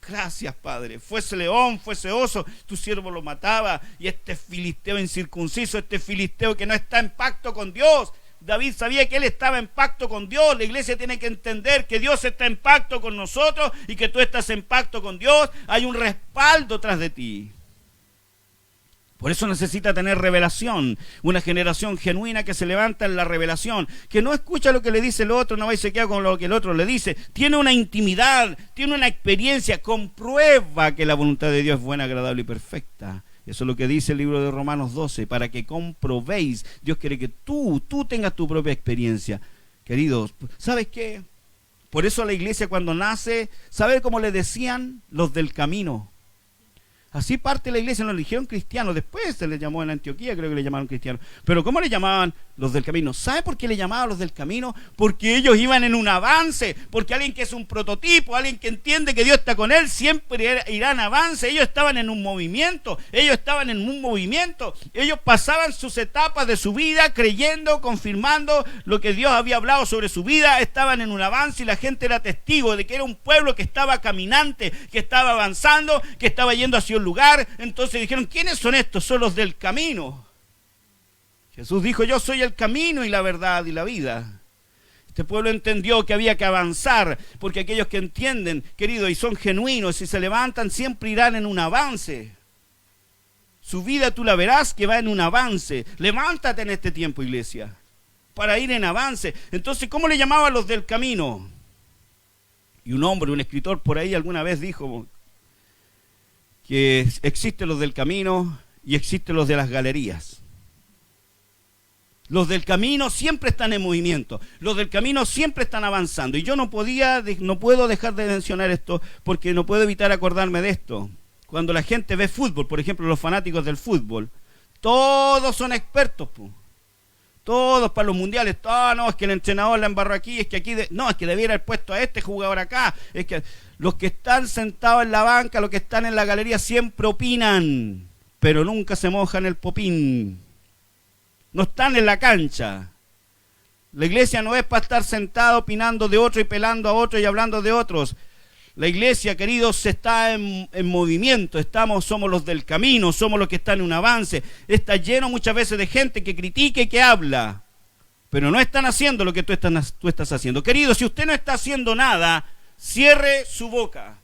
Gracias, Padre. Fuese león, fuese oso, tu siervo lo mataba. Y este filisteo incircunciso, este filisteo que no está en pacto con Dios, David sabía que él estaba en pacto con Dios. La iglesia tiene que entender que Dios está en pacto con nosotros y que tú estás en pacto con Dios. Hay un respaldo tras de ti. Por eso necesita tener revelación, una generación genuina que se levanta en la revelación, que no escucha lo que le dice el otro, no va y se queda con lo que el otro le dice, tiene una intimidad, tiene una experiencia, comprueba que la voluntad de Dios es buena, agradable y perfecta. Eso es lo que dice el libro de Romanos 12, para que comprobéis. Dios quiere que tú tengas tu propia experiencia. Queridos, ¿sabes qué? Por eso la iglesia cuando nace, ¿sabe cómo le decían? Los del camino. Así parte la iglesia, nos eligieron cristianos, después se les llamó en Antioquía, creo que le llamaron cristianos. Pero ¿cómo le llamaban? Los del camino. ¿Sabe por qué le llamaban los del camino? Porque ellos iban en un avance, porque alguien que es un prototipo, alguien que entiende que Dios está con él, siempre irá en avance. Ellos estaban en un movimiento, ellos pasaban sus etapas de su vida creyendo, confirmando lo que Dios había hablado sobre su vida, estaban en un avance y la gente era testigo de que era un pueblo que estaba caminante, que estaba avanzando, que estaba yendo hacia un lugar. Entonces dijeron, ¿quiénes son estos? Son los del camino. Jesús dijo, yo soy el camino y la verdad y la vida. Este pueblo entendió que había que avanzar, porque aquellos que entienden, querido, y son genuinos y se levantan, siempre irán en un avance. Su vida tú la verás que va en un avance. Levántate en este tiempo, iglesia, para ir en avance. Entonces, ¿cómo le llamaban los del camino? Y un hombre, un escritor por ahí alguna vez dijo que existen los del camino y existen los de las galerías. Los del camino siempre están en movimiento, los del camino siempre están avanzando. Y yo no puedo dejar de mencionar esto porque no puedo evitar acordarme de esto. Cuando la gente ve fútbol, por ejemplo, los fanáticos del fútbol, todos son expertos, todos para los mundiales. No, es que el entrenador la embarró aquí, es que aquí, no, es que debiera haber puesto a este jugador acá. Es que los que están sentados en la banca, los que están en la galería siempre opinan, pero nunca se mojan el popín. No están en la cancha. La iglesia no es para estar sentado opinando de otro y pelando a otro y hablando de otros. La iglesia, queridos, está en movimiento. Somos los del camino, somos los que están en un avance. Está lleno muchas veces de gente que critica y que habla, pero no están haciendo lo que tú estás haciendo. Querido, si usted no está haciendo nada, cierre su boca.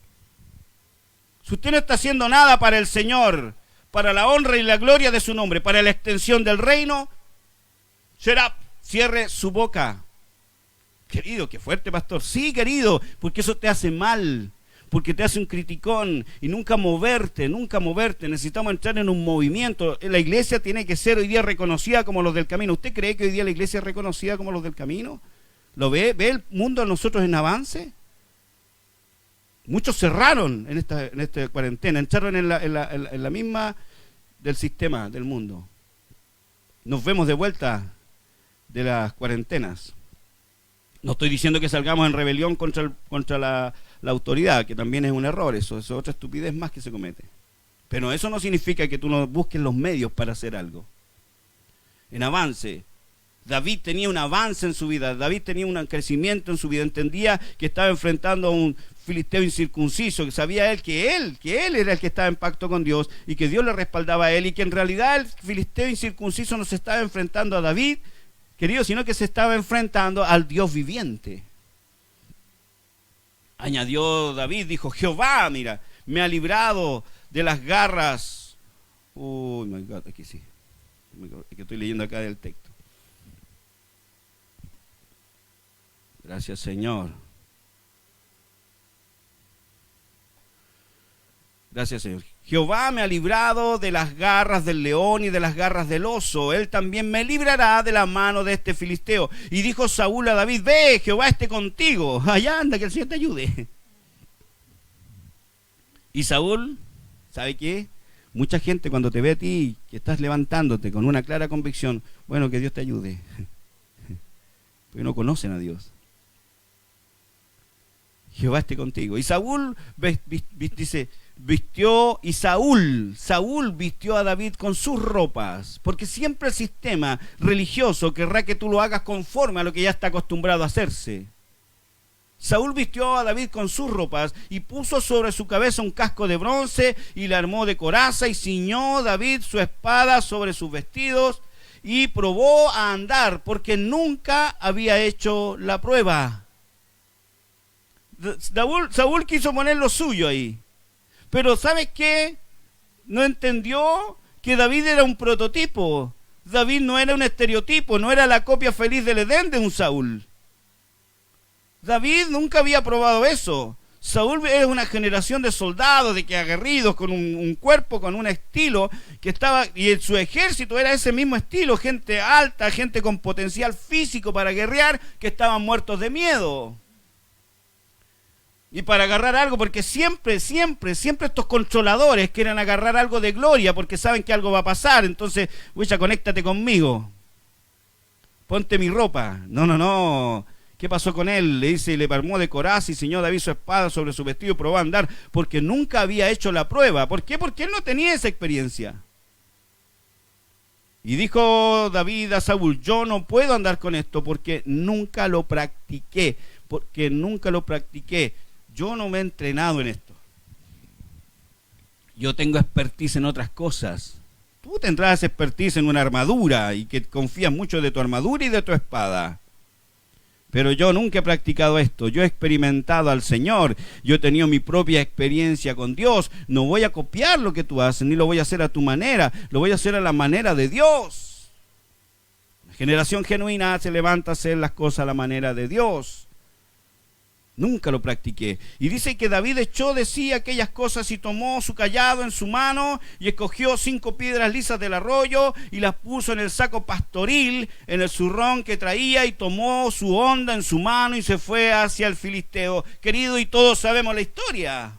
Si usted no está haciendo nada para el Señor, para la honra y la gloria de su nombre, para la extensión del reino, shut up, cierre su boca. Querido, qué fuerte, pastor. Sí, querido, porque eso te hace mal, porque te hace un criticón y nunca moverte. Necesitamos entrar en un movimiento. La iglesia tiene que ser hoy día reconocida como los del camino. ¿Usted cree que hoy día la iglesia es reconocida como los del camino? ¿Lo ve? ¿Ve el mundo a nosotros en avance? Muchos cerraron en esta cuarentena, entraron en la misma del sistema del mundo. Nos vemos de vuelta de las cuarentenas. No estoy diciendo que salgamos en rebelión contra la autoridad, que también es un error, eso es otra estupidez más que se comete. Pero eso no significa que tú no busques los medios para hacer algo. En avance. David tenía un avance en su vida, David tenía un crecimiento en su vida, entendía que estaba enfrentando a un filisteo incircunciso, que sabía él que él era el que estaba en pacto con Dios y que Dios le respaldaba a él y que en realidad el filisteo incircunciso no se estaba enfrentando a David, querido, sino que se estaba enfrentando al Dios viviente. Añadió David, dijo, Jehová, mira, me ha librado de las garras. Oh my God, aquí sí, que estoy leyendo acá del texto. Gracias, Señor. Gracias, Señor. Jehová me ha librado de las garras del león y de las garras del oso. Él también me librará de la mano de este filisteo. Y dijo Saúl a David, ve, Jehová esté contigo. Allá anda, que el Señor te ayude. Y Saúl, ¿sabe qué? Mucha gente cuando te ve a ti, que estás levantándote con una clara convicción, bueno, que Dios te ayude. Porque no conocen a Dios. Jehová esté contigo. Y Saúl Saúl vistió a David con sus ropas, porque siempre el sistema religioso querrá que tú lo hagas conforme a lo que ya está acostumbrado a hacerse. Saúl vistió a David con sus ropas y puso sobre su cabeza un casco de bronce y la armó de coraza y ciñó David su espada sobre sus vestidos y probó a andar porque nunca había hecho la prueba. Saúl quiso poner lo suyo ahí, pero ¿sabes qué? No entendió que David era un prototipo. David no era un estereotipo, no era la copia feliz del Edén de un Saúl. David nunca había probado eso. Saúl es una generación de soldados, de que aguerridos, con un cuerpo, con un estilo, que estaba, y su ejército era ese mismo estilo, gente alta, gente con potencial físico para guerrear, que estaban muertos de miedo. Y para agarrar algo, porque siempre estos controladores quieren agarrar algo de gloria, porque saben que algo va a pasar. Entonces, ya conéctate conmigo, ponte mi ropa. No. ¿Qué pasó con él? Le dice, y le armó de coraza y ciñó David su espada sobre su vestido y probó a andar, porque nunca había hecho la prueba. ¿Por qué? Porque él no tenía esa experiencia. Y dijo David a Saúl, yo no puedo andar con esto porque nunca lo practiqué. Yo no me he entrenado en esto. Yo tengo expertise en otras cosas. Tú tendrás expertise en una armadura y que confías mucho de tu armadura y de tu espada. Pero yo nunca he practicado esto. Yo he experimentado al Señor. Yo he tenido mi propia experiencia con Dios. No voy a copiar lo que tú haces, ni lo voy a hacer a tu manera. Lo voy a hacer a la manera de Dios. La generación genuina se levanta a hacer las cosas a la manera de Dios. Nunca lo practiqué. Y dice que David echó de sí aquellas cosas y tomó su cayado en su mano y escogió 5 piedras lisas del arroyo y las puso en el saco pastoril, en el zurrón que traía, y tomó su honda en su mano y se fue hacia el filisteo. Querido, y todos sabemos la historia.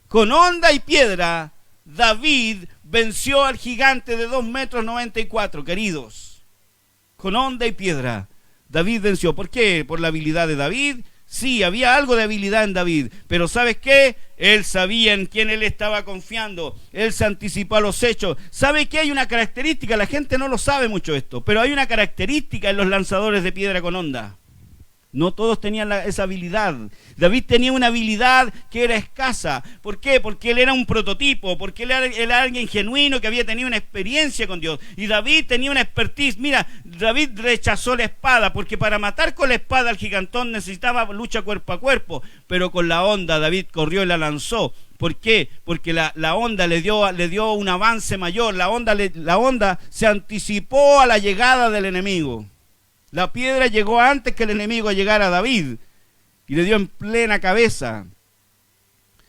Con honda y piedra, David venció al gigante de 2,94 m, queridos. Con honda y piedra, David venció. ¿Por qué? Por la habilidad de David. Sí, había algo de habilidad en David, pero ¿sabes qué? Él sabía en quién él estaba confiando. Él se anticipó a los hechos. ¿Sabe qué? Hay una característica, la gente no lo sabe mucho esto, pero hay una característica en los lanzadores de piedra con honda. No todos tenían esa habilidad. David tenía una habilidad que era escasa. ¿Por qué? Porque él era un prototipo, porque él era alguien genuino que había tenido una experiencia con Dios. Y David tenía una expertise. Mira, David rechazó la espada, porque para matar con la espada al gigantón necesitaba lucha cuerpo a cuerpo. Pero con la honda David corrió y la lanzó. ¿Por qué? Porque la honda le dio un avance mayor. La honda se anticipó a la llegada del enemigo. La piedra llegó antes que el enemigo a llegar a David y le dio en plena cabeza.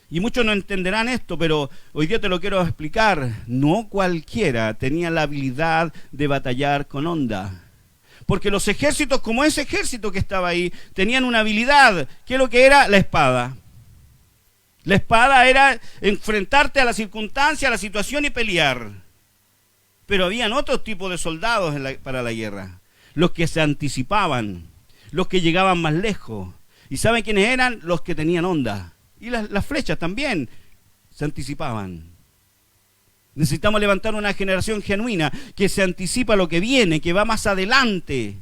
Y muchos no entenderán esto, pero hoy día te lo quiero explicar. No cualquiera tenía la habilidad de batallar con honda. Porque los ejércitos, como ese ejército que estaba ahí, tenían una habilidad. ¿Qué es lo que era? La espada. La espada era enfrentarte a la circunstancia, a la situación y pelear. Pero habían otros tipos de soldados para la guerra. Los que se anticipaban, los que llegaban más lejos. ¿Y saben quiénes eran? Los que tenían honda. Y las flechas también se anticipaban. Necesitamos levantar una generación genuina que se anticipa lo que viene, que va más adelante.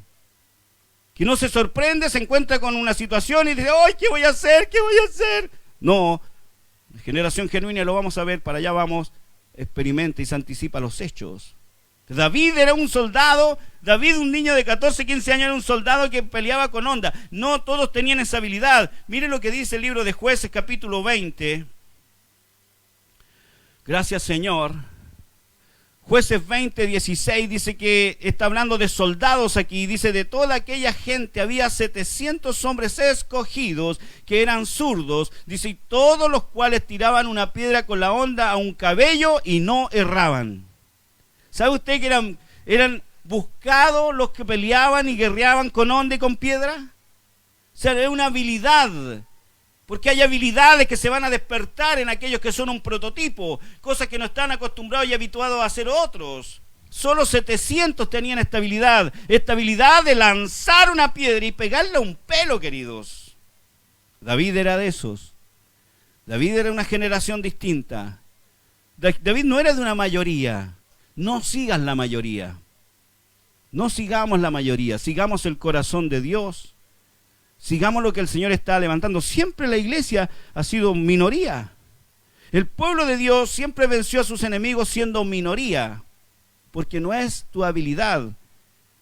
Que no se sorprende, se encuentra con una situación y dice, ¡ay, qué voy a hacer! ¿Qué voy a hacer? No, la generación genuina, lo vamos a ver, para allá vamos, experimenta y se anticipa los hechos. David era un soldado, David, un niño de 14, 15 años, era un soldado que peleaba con honda. No todos tenían esa habilidad. Miren lo que dice el libro de Jueces, capítulo 20. Gracias, Señor. Jueces 20, 16 dice que está hablando de soldados aquí. Dice, de toda aquella gente había 700 hombres escogidos que eran zurdos. Dice, y todos los cuales tiraban una piedra con la honda a un cabello y no erraban. ¿Sabe usted que eran buscados los que peleaban y guerreaban con honda y con piedra? O sea, es una habilidad. Porque hay habilidades que se van a despertar en aquellos que son un prototipo. Cosas que no están acostumbrados y habituados a hacer otros. Solo 700 tenían esta habilidad. Esta habilidad de lanzar una piedra y pegarle a un pelo, queridos. David era de esos. David era una generación distinta. David no era de una mayoría. No sigas la mayoría. No sigamos la mayoría. Sigamos el corazón de Dios. Sigamos lo que el Señor está levantando. Siempre la iglesia ha sido minoría. El pueblo de Dios siempre venció a sus enemigos siendo minoría. porque no es tu habilidad,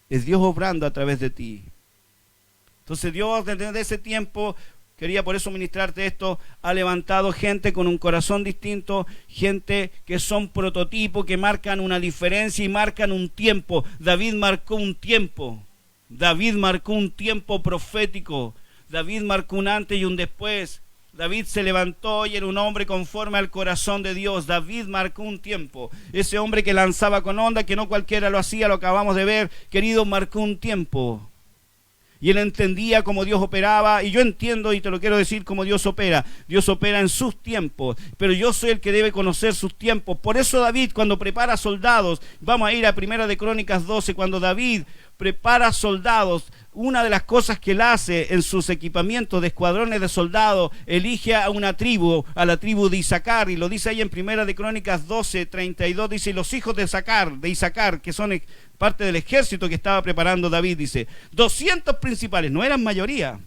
es Dios obrando a través de ti. Entonces Dios desde ese tiempo, quería por eso ministrarte esto, ha levantado gente con un corazón distinto, gente que son prototipos, que marcan una diferencia y marcan un tiempo. David marcó un tiempo. David marcó un tiempo profético. David marcó un antes y un después. David se levantó y era un hombre conforme al corazón de Dios. David marcó un tiempo. Ese hombre que lanzaba con onda, que no cualquiera lo hacía, lo acabamos de ver, querido, marcó un tiempo. Y él entendía cómo Dios operaba, y yo entiendo y te lo quiero decir cómo Dios opera. Dios opera en sus tiempos, pero yo soy el que debe conocer sus tiempos. Por eso David, cuando prepara soldados, vamos a ir a 1 de Crónicas 12, cuando David prepara soldados, una de las cosas que él hace en sus equipamientos de escuadrones de soldados, elige a una tribu, a la tribu de Isaacar, y lo dice ahí en 1 de Crónicas 12, 32, dice, y los hijos de Isaacar, que son parte del ejército que estaba preparando David, dice, 200 principales, no eran mayoría,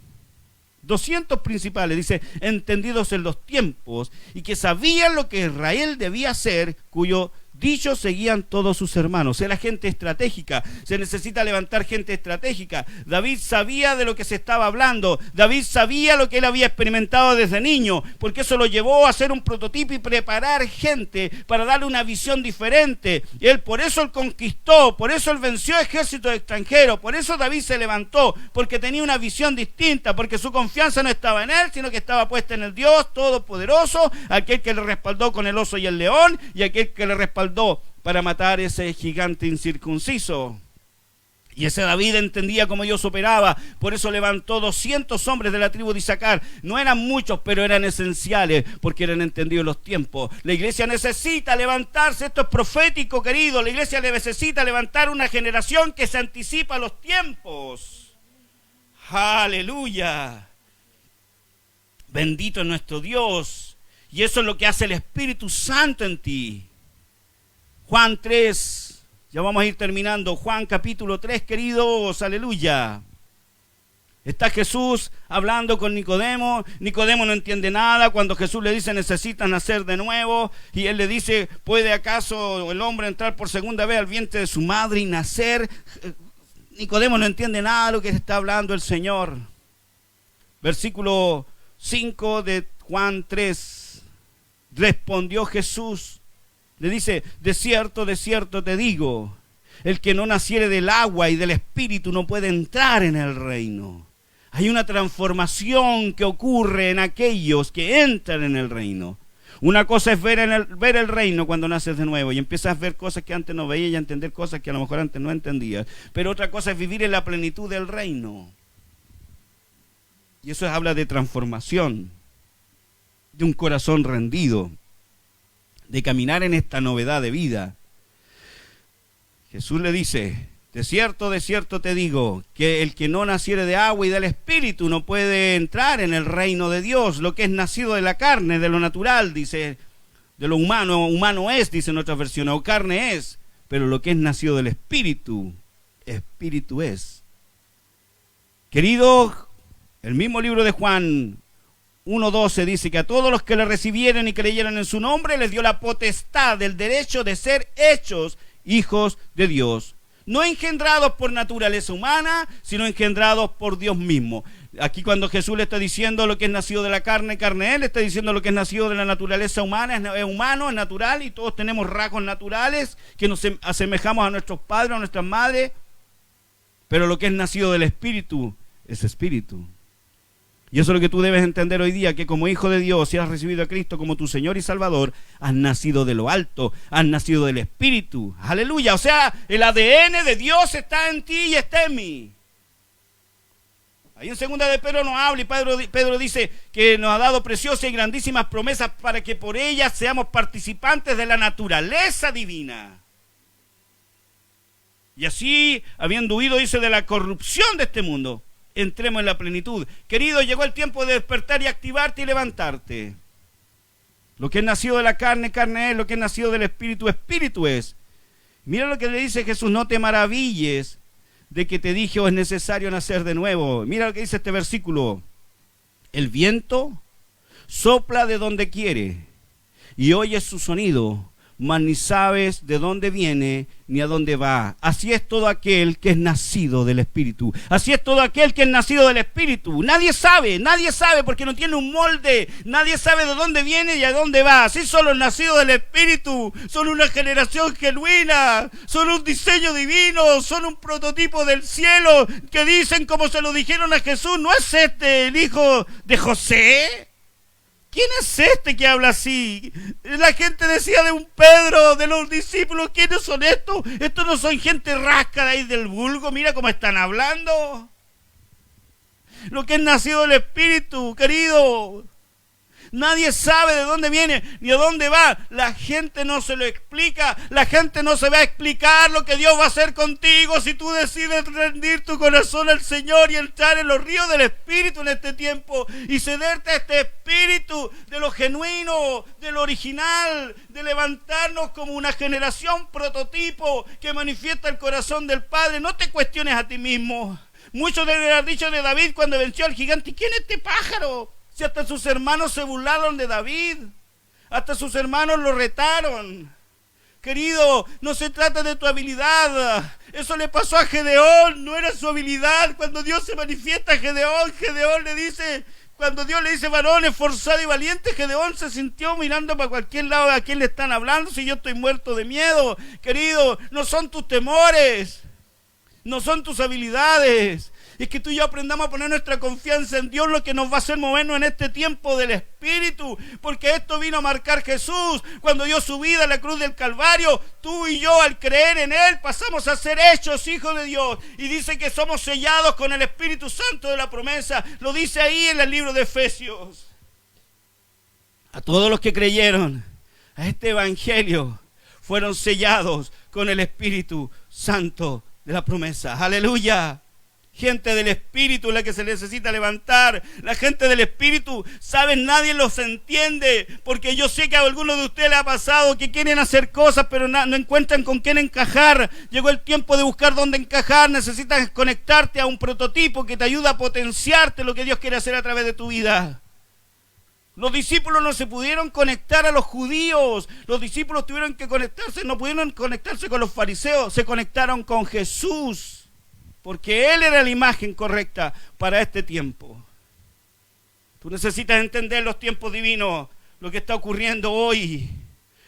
200 principales, dice, entendidos en los tiempos, y que sabían lo que Israel debía hacer, cuyo dicho seguían todos sus hermanos. Era gente estratégica. Se necesita levantar gente estratégica. David sabía de lo que se estaba hablando. David sabía lo que él había experimentado desde niño, porque eso lo llevó a ser un prototipo y preparar gente para darle una visión diferente. Y él por eso él conquistó, por eso él venció ejércitos extranjeros, por eso David se levantó, porque tenía una visión distinta, porque su confianza no estaba en él, sino que estaba puesta en el Dios Todopoderoso, aquel que le respaldó con el oso y el león, y aquel que le respaldó para matar ese gigante incircunciso. Y ese David entendía cómo Dios operaba, por eso levantó 200 hombres de la tribu de Isaacar. No eran muchos, pero eran esenciales, porque eran entendidos los tiempos. La iglesia necesita levantarse, esto es profético, querido. La iglesia necesita levantar una generación que se anticipa a los tiempos. Aleluya. Bendito es nuestro Dios. Y eso es lo que hace el Espíritu Santo en ti. Juan 3, ya vamos a ir terminando. Juan capítulo 3, queridos, aleluya. Está Jesús hablando con Nicodemo. Nicodemo no entiende nada cuando Jesús le dice necesitas nacer de nuevo. Y él le dice, ¿puede acaso el hombre entrar por segunda vez al vientre de su madre y nacer? Nicodemo no entiende nada de lo que está hablando el Señor. Versículo 5 de Juan 3. Respondió Jesús. Le dice, de cierto te digo, el que no naciere del agua y del Espíritu no puede entrar en el reino. Hay una transformación que ocurre en aquellos que entran en el reino. Una cosa es ver el reino cuando naces de nuevo y empiezas a ver cosas que antes no veías y a entender cosas que a lo mejor antes no entendías. Pero otra cosa es vivir en la plenitud del reino. Y eso habla de transformación, de un corazón rendido, de caminar en esta novedad de vida. Jesús le dice, de cierto te digo, que el que no naciere de agua y del Espíritu no puede entrar en el reino de Dios. Lo que es nacido de la carne, de lo natural, dice, de lo humano es, dice en otras versiones, o carne es, pero lo que es nacido del Espíritu, Espíritu es. Querido, el mismo libro de Juan 1:12 dice que a todos los que le recibieron y creyeron en su nombre les dio la potestad del derecho de ser hechos hijos de Dios. No engendrados por naturaleza humana, sino engendrados por Dios mismo. Aquí cuando Jesús le está diciendo lo que es nacido de la carne, carne, él está diciendo lo que es nacido de la naturaleza humana, es humano, es natural, y todos tenemos rasgos naturales que nos asemejamos a nuestros padres, a nuestras madres, pero lo que es nacido del Espíritu es Espíritu. Y eso es lo que tú debes entender hoy día, que como hijo de Dios, si has recibido a Cristo como tu Señor y Salvador, has nacido de lo alto, has nacido del Espíritu. Aleluya, o sea, el ADN de Dios está en ti y está en mí. Ahí en 2 de Pedro nos habla y Pedro dice que nos ha dado preciosas y grandísimas promesas para que por ellas seamos participantes de la naturaleza divina. Y así, habiendo huido, dice, de la corrupción de este mundo, entremos en la plenitud. Querido, llegó el tiempo de despertar y activarte y levantarte. Lo que es nacido de la carne, carne es. Lo que es nacido del Espíritu, Espíritu es. Mira lo que le dice Jesús, no te maravilles de que te dije, es necesario nacer de nuevo. Mira lo que dice este versículo. El viento sopla de donde quiere y oyes su sonido, mas ni sabes de dónde viene ni a dónde va. Así es todo aquel que es nacido del Espíritu. Así es todo aquel que es nacido del Espíritu. Nadie sabe porque no tiene un molde. Nadie sabe de dónde viene y a dónde va. Así son los nacidos del Espíritu. Son una generación genuina. Son un diseño divino. Son un prototipo del cielo que dicen como se lo dijeron a Jesús. ¿No es este el hijo de José? ¿Quién es este que habla así? La gente decía de un Pedro, de los discípulos, ¿quiénes son estos? Estos no son gente rasca de ahí del vulgo, mira cómo están hablando. Lo que es nacido del Espíritu, querido. Nadie sabe de dónde viene ni a dónde va. La gente no se lo explica. La gente no se va a explicar lo que Dios va a hacer contigo si tú decides rendir tu corazón al Señor y entrar en los ríos del Espíritu en este tiempo y cederte a este Espíritu de lo genuino, de lo original, de levantarnos como una generación prototipo que manifiesta el corazón del Padre. No te cuestiones a ti mismo. Muchos deben haber dicho de David cuando venció al gigante: ¿y quién es este pájaro? Si hasta sus hermanos se burlaron de David, hasta sus hermanos lo retaron. Querido, no se trata de tu habilidad. Eso le pasó a Gedeón, no era su habilidad. Cuando Dios se manifiesta a Gedeón, Gedeón le dice, cuando Dios le dice varón esforzado y valiente, Gedeón se sintió mirando para cualquier lado a quién le están hablando, si yo estoy muerto de miedo. Querido, no son tus temores, no son tus habilidades. Es que tú y yo aprendamos a poner nuestra confianza en Dios, lo que nos va a hacer movernos en este tiempo del Espíritu, porque esto vino a marcar Jesús cuando dio su vida en la cruz del Calvario. Tú y yo, al creer en Él, pasamos a ser hechos hijos de Dios, y dice que somos sellados con el Espíritu Santo de la promesa. Lo dice ahí en el libro de Efesios. A todos los que creyeron a este evangelio fueron sellados con el Espíritu Santo de la promesa. Aleluya. Gente del Espíritu es la que se necesita levantar. La gente del Espíritu, ¿saben? Nadie los entiende, porque yo sé que a algunos de ustedes les ha pasado que quieren hacer cosas pero no encuentran con quién encajar. Llegó el tiempo de buscar dónde encajar. Necesitas conectarte a un prototipo que te ayuda a potenciarte lo que Dios quiere hacer a través de tu vida. Los discípulos no se pudieron conectar a los judíos. Los discípulos tuvieron que conectarse, no pudieron conectarse con los fariseos, se conectaron con Jesús, porque Él era la imagen correcta para este tiempo. Tú necesitas entender los tiempos divinos, lo que está ocurriendo hoy.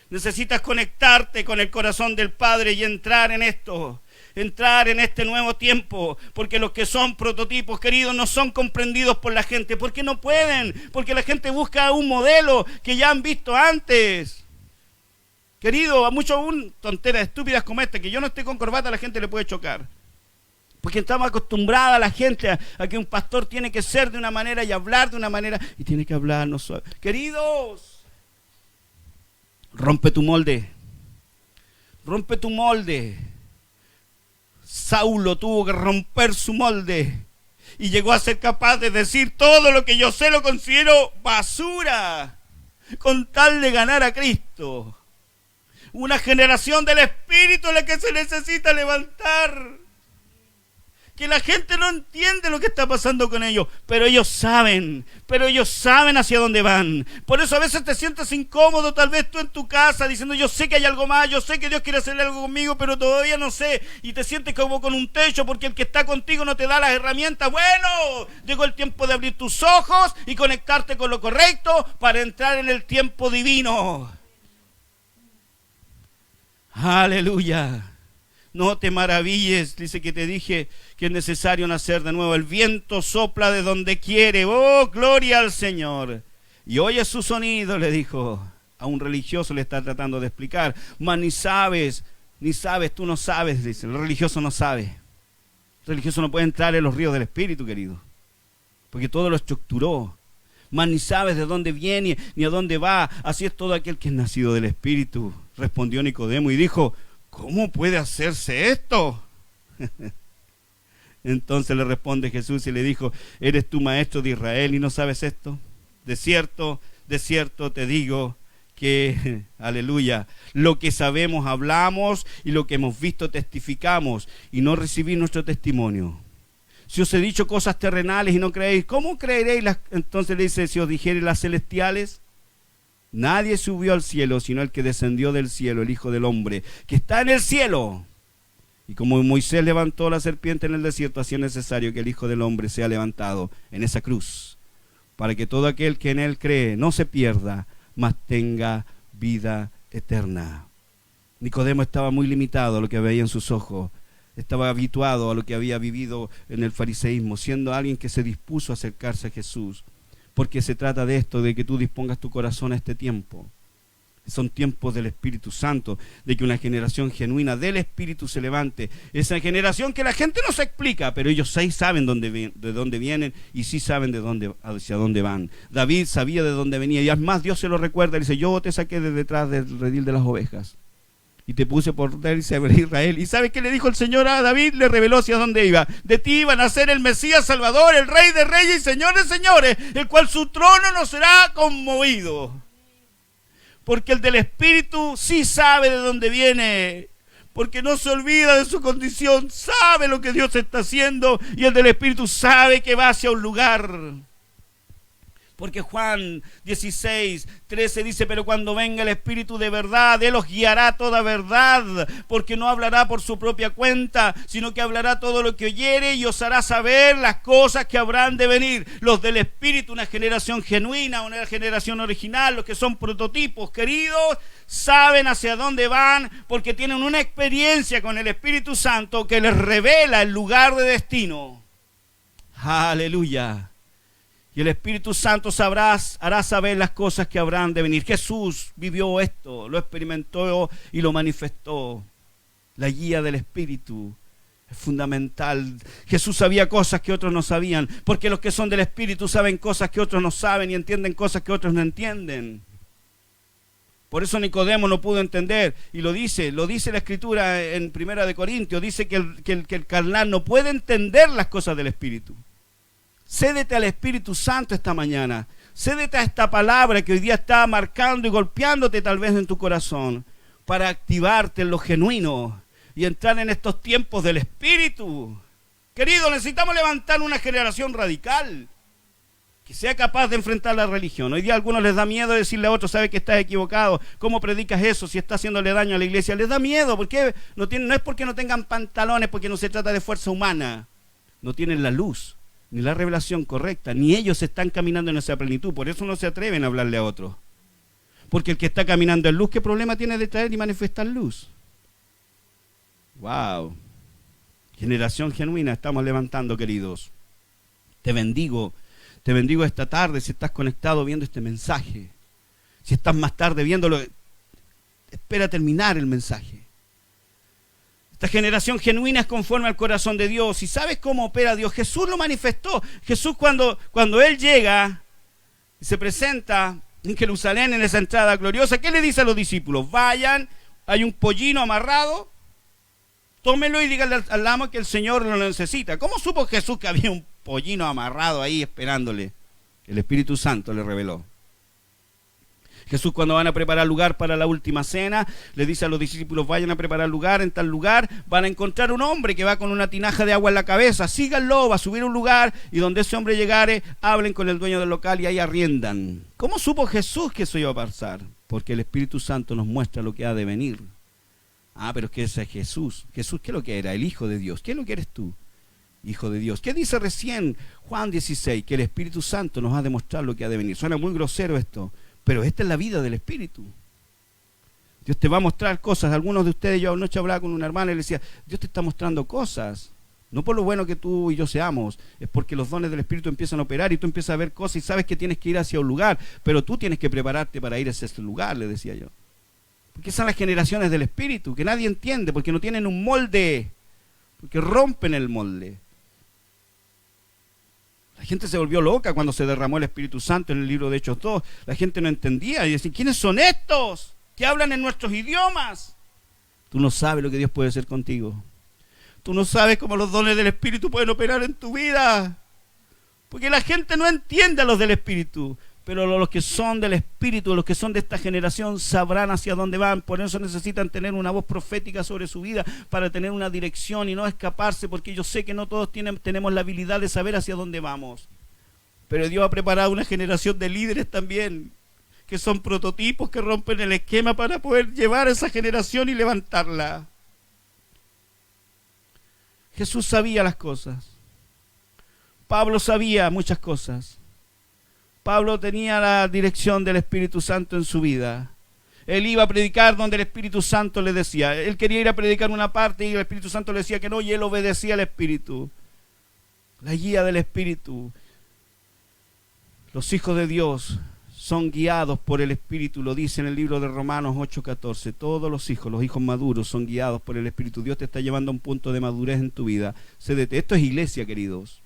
Necesitas conectarte con el corazón del Padre y entrar en esto, entrar en este nuevo tiempo, porque los que son prototipos, queridos, no son comprendidos por la gente, porque no pueden, porque la gente busca un modelo que ya han visto antes. Querido, a muchos tonteras estúpidas como esta, que yo no esté con corbata, a la gente le puede chocar. Porque estamos acostumbrados a la gente a que un pastor tiene que ser de una manera y hablar de una manera, y tiene que hablarnos suave. Queridos, rompe tu molde. Rompe tu molde. Saulo tuvo que romper su molde y llegó a ser capaz de decir: todo lo que yo sé lo considero basura con tal de ganar a Cristo. Una generación del Espíritu es la que se necesita levantar. Que la gente no entiende lo que está pasando con ellos, pero ellos saben hacia dónde van. Por eso a veces te sientes incómodo, tal vez tú en tu casa, diciendo: yo sé que hay algo más, yo sé que Dios quiere hacer algo conmigo, pero todavía no sé, y te sientes como con un techo, porque el que está contigo no te da las herramientas. Bueno, llegó el tiempo de abrir tus ojos y conectarte con lo correcto para entrar en el tiempo divino. Aleluya. No te maravilles, dice que te dije que es necesario nacer de nuevo. El viento sopla de donde quiere. ¡Oh, gloria al Señor! Y oye su sonido, le dijo. A un religioso le está tratando de explicar. Mas ni sabes, tú no sabes, dice. El religioso no sabe. El religioso no puede entrar en los ríos del Espíritu, querido, porque todo lo estructuró. Mas ni sabes de dónde viene ni a dónde va. Así es todo aquel que es nacido del Espíritu. Respondió Nicodemo y dijo: ¿cómo puede hacerse esto? Entonces le responde Jesús y le dijo: ¿eres tú maestro de Israel y no sabes esto? De cierto te digo que, aleluya, lo que sabemos hablamos y lo que hemos visto testificamos, y no recibís nuestro testimonio. Si os he dicho cosas terrenales y no creéis, ¿cómo creeréis? Entonces le dice: si os dijere las celestiales. Nadie subió al cielo, sino el que descendió del cielo, el Hijo del Hombre, que está en el cielo. Y como Moisés levantó la serpiente en el desierto, así es necesario que el Hijo del Hombre sea levantado en esa cruz, para que todo aquel que en él cree no se pierda, mas tenga vida eterna. Nicodemo estaba muy limitado a lo que veía en sus ojos. Estaba habituado a lo que había vivido en el fariseísmo, siendo alguien que se dispuso a acercarse a Jesús. Porque se trata de esto, de que tú dispongas tu corazón a este tiempo. Son tiempos del Espíritu Santo, de que una generación genuina del Espíritu se levante. Esa generación que la gente no se explica, pero ellos sí saben de dónde vienen y sí saben hacia dónde van. David sabía de dónde venía y además Dios se lo recuerda. Le dice, yo te saqué de detrás del redil de las ovejas y te puse por rey sobre Israel. ¿Y sabes qué le dijo el Señor a David? Le reveló hacia dónde iba. De ti iba a nacer el Mesías Salvador, el Rey de Reyes y Señor de Señores, el cual su trono no será conmovido. Porque el del Espíritu sí sabe de dónde viene, porque no se olvida de su condición, sabe lo que Dios está haciendo, y el del Espíritu sabe que va hacia un lugar. Porque Juan 16:13 dice, pero cuando venga el Espíritu de verdad, Él os guiará a toda verdad, porque no hablará por su propia cuenta, sino que hablará todo lo que oyere y os hará saber las cosas que habrán de venir. Los del Espíritu, una generación genuina, una generación original, los que son prototipos queridos, saben hacia dónde van, porque tienen una experiencia con el Espíritu Santo que les revela el lugar de destino. Aleluya. Y el Espíritu Santo hará saber las cosas que habrán de venir. Jesús vivió esto, lo experimentó y lo manifestó. La guía del Espíritu es fundamental. Jesús sabía cosas que otros no sabían, porque los que son del Espíritu saben cosas que otros no saben y entienden cosas que otros no entienden. Por eso Nicodemo no pudo entender, y lo dice la Escritura en 1 Corintios, dice que el carnal no puede entender las cosas del Espíritu. Cédete al Espíritu Santo esta mañana. Cédete a esta palabra que hoy día está marcando y golpeándote tal vez en tu corazón para activarte en lo genuino y entrar en estos tiempos del Espíritu. Querido, necesitamos levantar una generación radical que sea capaz de enfrentar la religión. Hoy día a algunos les da miedo decirle a otros, sabes que estás equivocado, ¿cómo predicas eso si está haciéndole daño a la iglesia? Les da miedo, porque no es porque no tengan pantalones, porque no se trata de fuerza humana. No tienen la luz ni la revelación correcta, ni ellos están caminando en esa plenitud. Por eso no se atreven a hablarle a otros. Porque el que está caminando en luz, ¿qué problema tiene de traer y manifestar luz? ¡Wow! Generación genuina estamos levantando, queridos. Te bendigo esta tarde si estás conectado viendo este mensaje. Si estás más tarde viéndolo, espera terminar el mensaje. Esta generación genuina es conforme al corazón de Dios. ¿Y sabes cómo opera Dios? Jesús lo manifestó. Jesús cuando Él llega y se presenta en Jerusalén en esa entrada gloriosa, ¿qué le dice a los discípulos? Vayan, hay un pollino amarrado, tómenlo y díganle al amo que el Señor lo necesita. ¿Cómo supo Jesús que había un pollino amarrado ahí esperándole? El Espíritu Santo le reveló. Jesús, cuando van a preparar lugar para la última cena, le dice a los discípulos, vayan a preparar lugar. En tal lugar van a encontrar un hombre que va con una tinaja de agua en la cabeza. Síganlo, va a subir a un lugar y donde ese hombre llegare, hablen con el dueño del local y ahí arriendan. ¿Cómo supo Jesús que eso iba a pasar? Porque el Espíritu Santo nos muestra lo que ha de venir. Pero es que ese es Jesús. Jesús, ¿qué es lo que era? El Hijo de Dios. ¿Qué es lo que eres tú? Hijo de Dios. ¿Qué dice recién Juan 16? Que el Espíritu Santo nos ha de mostrar lo que ha de venir. Suena muy grosero esto, pero esta es la vida del Espíritu. Dios te va a mostrar cosas. Algunos de ustedes, yo anoche hablaba con una hermana y le decía, Dios te está mostrando cosas. No por lo bueno que tú y yo seamos, es porque los dones del Espíritu empiezan a operar y tú empiezas a ver cosas y sabes que tienes que ir hacia un lugar, pero tú tienes que prepararte para ir hacia ese lugar, le decía yo. Porque son las generaciones del Espíritu, que nadie entiende, porque no tienen un molde, porque rompen el molde. La gente se volvió loca cuando se derramó el Espíritu Santo en el libro de Hechos 2. La gente no entendía y decía, ¿quiénes son estos que hablan en nuestros idiomas? Tú no sabes lo que Dios puede hacer contigo. Tú no sabes cómo los dones del Espíritu pueden operar en tu vida. Porque la gente no entiende a los del Espíritu. Pero los que son del Espíritu, los que son de esta generación, sabrán hacia dónde van. Por eso necesitan tener una voz profética sobre su vida, para tener una dirección y no escaparse, porque yo sé que no todos tenemos la habilidad de saber hacia dónde vamos. Pero Dios ha preparado una generación de líderes también, que son prototipos que rompen el esquema para poder llevar a esa generación y levantarla. Jesús sabía las cosas. Pablo sabía muchas cosas. Pablo tenía la dirección del Espíritu Santo en su vida. Él iba a predicar donde el Espíritu Santo le decía. Él quería ir a predicar una parte y el Espíritu Santo le decía que no, y él obedecía al Espíritu. La guía del Espíritu. Los hijos de Dios son guiados por el Espíritu, lo dice en el libro de Romanos 8:14. Todos los hijos maduros, son guiados por el Espíritu. Dios te está llevando a un punto de madurez en tu vida. Esto es iglesia, queridos.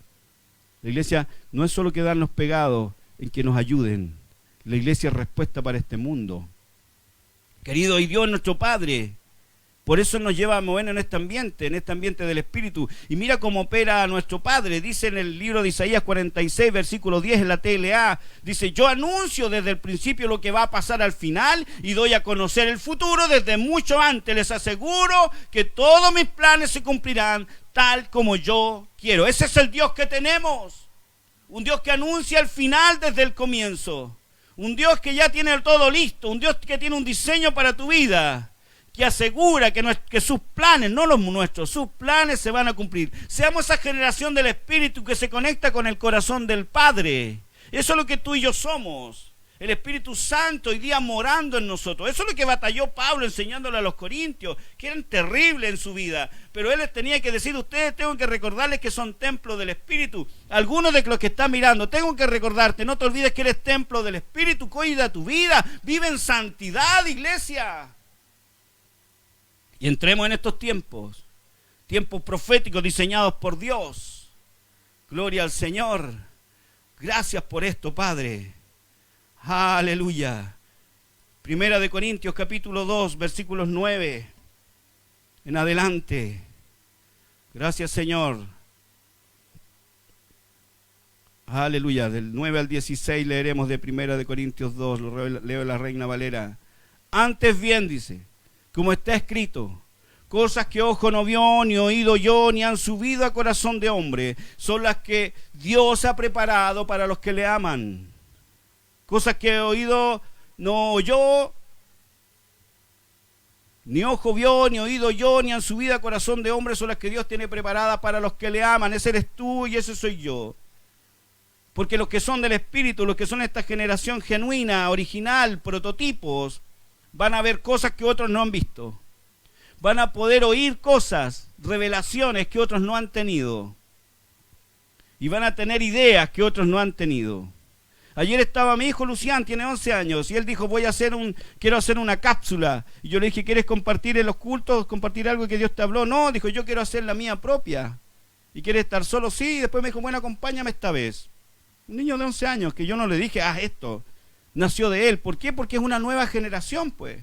La iglesia no es solo quedarnos pegados en que nos ayuden. La iglesia es respuesta para este mundo. Querido, y Dios es nuestro Padre. Por eso nos lleva a movernos en este ambiente del Espíritu. Y mira cómo opera nuestro Padre. Dice en el libro de Isaías 46, versículo 10, en la TLA. Dice, yo anuncio desde el principio lo que va a pasar al final y doy a conocer el futuro desde mucho antes. Les aseguro que todos mis planes se cumplirán tal como yo quiero. Ese es el Dios que tenemos. Un Dios que anuncia el final desde el comienzo. Un Dios que ya tiene todo listo. Un Dios que tiene un diseño para tu vida. Que asegura que sus planes, no los nuestros, sus planes se van a cumplir. Seamos esa generación del Espíritu que se conecta con el corazón del Padre. Eso es lo que tú y yo somos. El Espíritu Santo hoy día morando en nosotros. Eso es lo que batalló Pablo enseñándole a los corintios, que eran terribles en su vida. Pero él les tenía que decir, ustedes tengo que recordarles que son templo del Espíritu. Algunos de los que están mirando, tengo que recordarte, no te olvides que eres templo del Espíritu. Cuida tu vida, vive en santidad, iglesia. Y entremos en estos tiempos proféticos diseñados por Dios. Gloria al Señor. Gracias por esto, Padre. Aleluya. Primera de Corintios capítulo 2, versículos 9 en adelante. Gracias, Señor. Aleluya. Del 9 al 16 leeremos de Primera de Corintios 2. Lo leo en la Reina Valera. Antes bien, dice, como está escrito, cosas que ojo no vio, ni oído yo, ni han subido a corazón de hombre, son las que Dios ha preparado para los que le aman. Cosas que oído no oyó, ni ojo vio, ni oído yo, ni han subido a corazón de hombre, son las que Dios tiene preparadas para los que le aman. Ese eres tú y ese soy yo. Porque los que son del Espíritu, los que son esta generación genuina, original, prototipos, van a ver cosas que otros no han visto. Van a poder oír cosas, revelaciones que otros no han tenido. Y van a tener ideas que otros no han tenido. Ayer estaba mi hijo Lucián, tiene 11 años, y él dijo, quiero hacer una cápsula. Y yo le dije, ¿quieres compartir en los cultos, compartir algo que Dios te habló? No, dijo, yo quiero hacer la mía propia. ¿Y quieres estar solo? Sí. Y después me dijo, bueno, acompáñame esta vez. Un niño de 11 años, que yo no le dije, haz esto. Nació de él. ¿Por qué? Porque es una nueva generación, pues.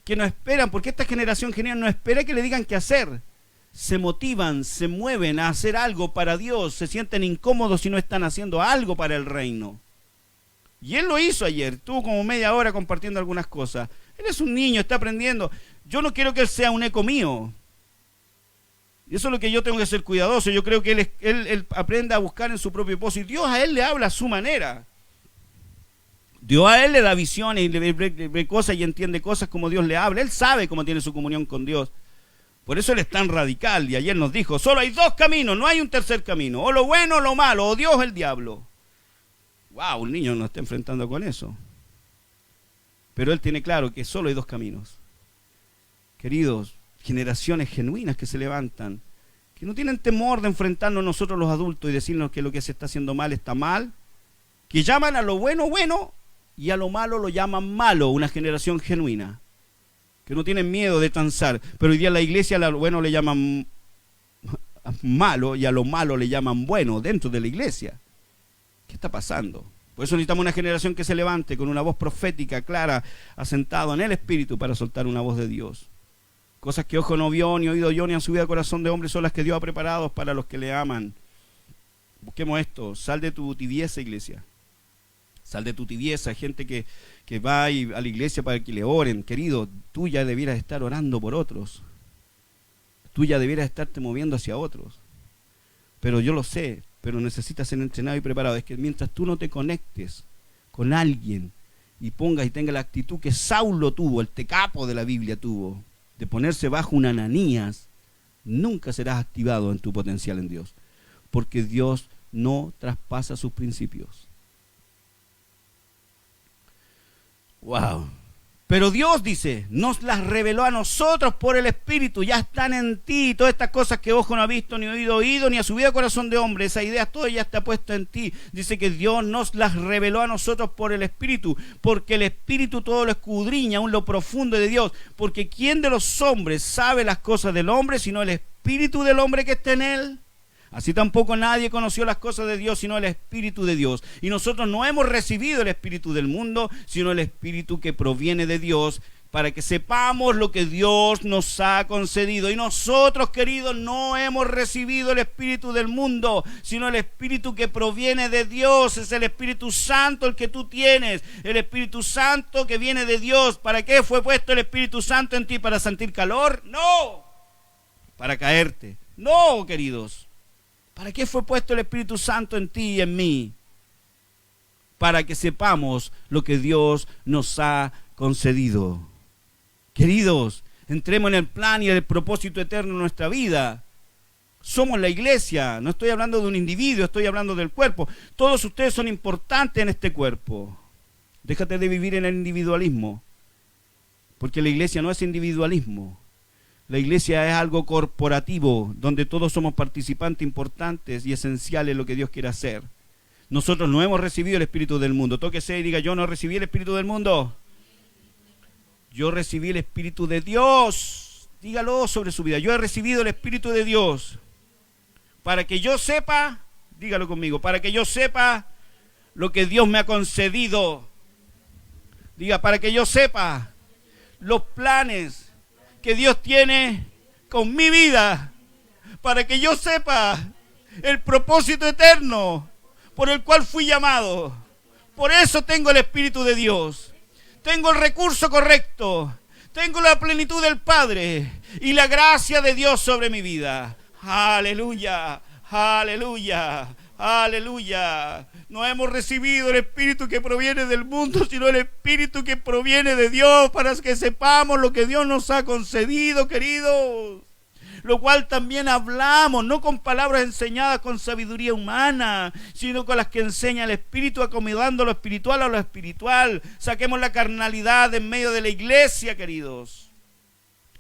Que no esperan, porque esta generación genial no espera que le digan qué hacer. Se motivan, se mueven a hacer algo para Dios, se sienten incómodos si no están haciendo algo para el reino. Y él lo hizo ayer, estuvo como media hora compartiendo algunas cosas. Él es un niño, está aprendiendo. Yo no quiero que él sea un eco mío. Y eso es lo que yo tengo que ser cuidadoso. Yo creo que él aprenda a buscar en su propio pozo. Y Dios a él le habla a su manera. Dios a él le da visiones y le ve cosas y entiende cosas como Dios le habla. Él sabe cómo tiene su comunión con Dios. Por eso él es tan radical. Y ayer nos dijo, solo hay dos caminos, no hay un tercer camino. O lo bueno o lo malo, o Dios o el diablo. Wow, un niño no está enfrentando con eso. Pero él tiene claro que solo hay dos caminos. Queridos, generaciones genuinas que se levantan, que no tienen temor de enfrentarnos nosotros los adultos y decirnos que lo que se está haciendo mal está mal, que llaman a lo bueno bueno y a lo malo lo llaman malo, una generación genuina, que no tienen miedo de transar. Pero hoy día la iglesia a lo bueno le llaman malo y a lo malo le llaman bueno dentro de la iglesia. ¿Qué está pasando? Por eso necesitamos una generación que se levante con una voz profética, clara, asentado en el Espíritu para soltar una voz de Dios. Cosas que ojo no vio, ni oído yo, ni han subido al corazón de hombre son las que Dios ha preparado para los que le aman. Busquemos esto. Sal de tu tibieza, iglesia. Sal de tu tibieza. Gente que va a la iglesia para que le oren. Querido, tú ya debieras estar orando por otros. Tú ya debieras estarte moviendo hacia otros. Pero yo lo sé, pero necesitas ser entrenado y preparado. Es que mientras tú no te conectes con alguien y pongas y tengas la actitud que Saulo tuvo, el tecapo de la Biblia tuvo, de ponerse bajo un Ananías, nunca serás activado en tu potencial en Dios, porque Dios no traspasa sus principios. Wow. Pero Dios dice, nos las reveló a nosotros por el Espíritu, ya están en ti, todas estas cosas que ojo no ha visto, ni oído, ni ha subido a corazón de hombre, esa idea toda ya está puesta en ti. Dice que Dios nos las reveló a nosotros por el Espíritu, porque el Espíritu todo lo escudriña, aún lo profundo de Dios, porque ¿quién de los hombres sabe las cosas del hombre, sino el Espíritu del hombre que está en él? Así tampoco nadie conoció las cosas de Dios, sino el Espíritu de Dios. Y nosotros no hemos recibido el Espíritu del mundo, sino el Espíritu que proviene de Dios, para que sepamos lo que Dios nos ha concedido. Y nosotros, queridos, no hemos recibido el Espíritu del mundo, sino el Espíritu que proviene de Dios. Es el Espíritu Santo el que tú tienes, el Espíritu Santo que viene de Dios. ¿Para qué fue puesto el Espíritu Santo en ti? ¿Para sentir calor? No. ¿Para caerte? No, queridos. ¿Para qué fue puesto el Espíritu Santo en ti y en mí? Para que sepamos lo que Dios nos ha concedido. Queridos, entremos en el plan y el propósito eterno de nuestra vida. Somos la iglesia, no estoy hablando de un individuo, estoy hablando del cuerpo. Todos ustedes son importantes en este cuerpo. Déjate de vivir en el individualismo, porque la iglesia no es individualismo. La iglesia es algo corporativo, donde todos somos participantes importantes y esenciales en lo que Dios quiere hacer. Nosotros no hemos recibido el Espíritu del mundo. Tóquese y diga, yo no recibí el Espíritu del mundo. Yo recibí el Espíritu de Dios. Dígalo sobre su vida. Yo he recibido el Espíritu de Dios. Para que yo sepa, dígalo conmigo, para que yo sepa lo que Dios me ha concedido. Diga, para que yo sepa los planes que Dios tiene con mi vida, para que yo sepa el propósito eterno por el cual fui llamado. Por eso tengo el Espíritu de Dios, tengo el recurso correcto, tengo la plenitud del Padre y la gracia de Dios sobre mi vida. Aleluya, aleluya, aleluya. No hemos recibido el Espíritu que proviene del mundo, sino el Espíritu que proviene de Dios, para que sepamos lo que Dios nos ha concedido, queridos. Lo cual también hablamos, no con palabras enseñadas con sabiduría humana, sino con las que enseña el Espíritu, acomodando lo espiritual a lo espiritual. Saquemos la carnalidad en medio de la iglesia, queridos.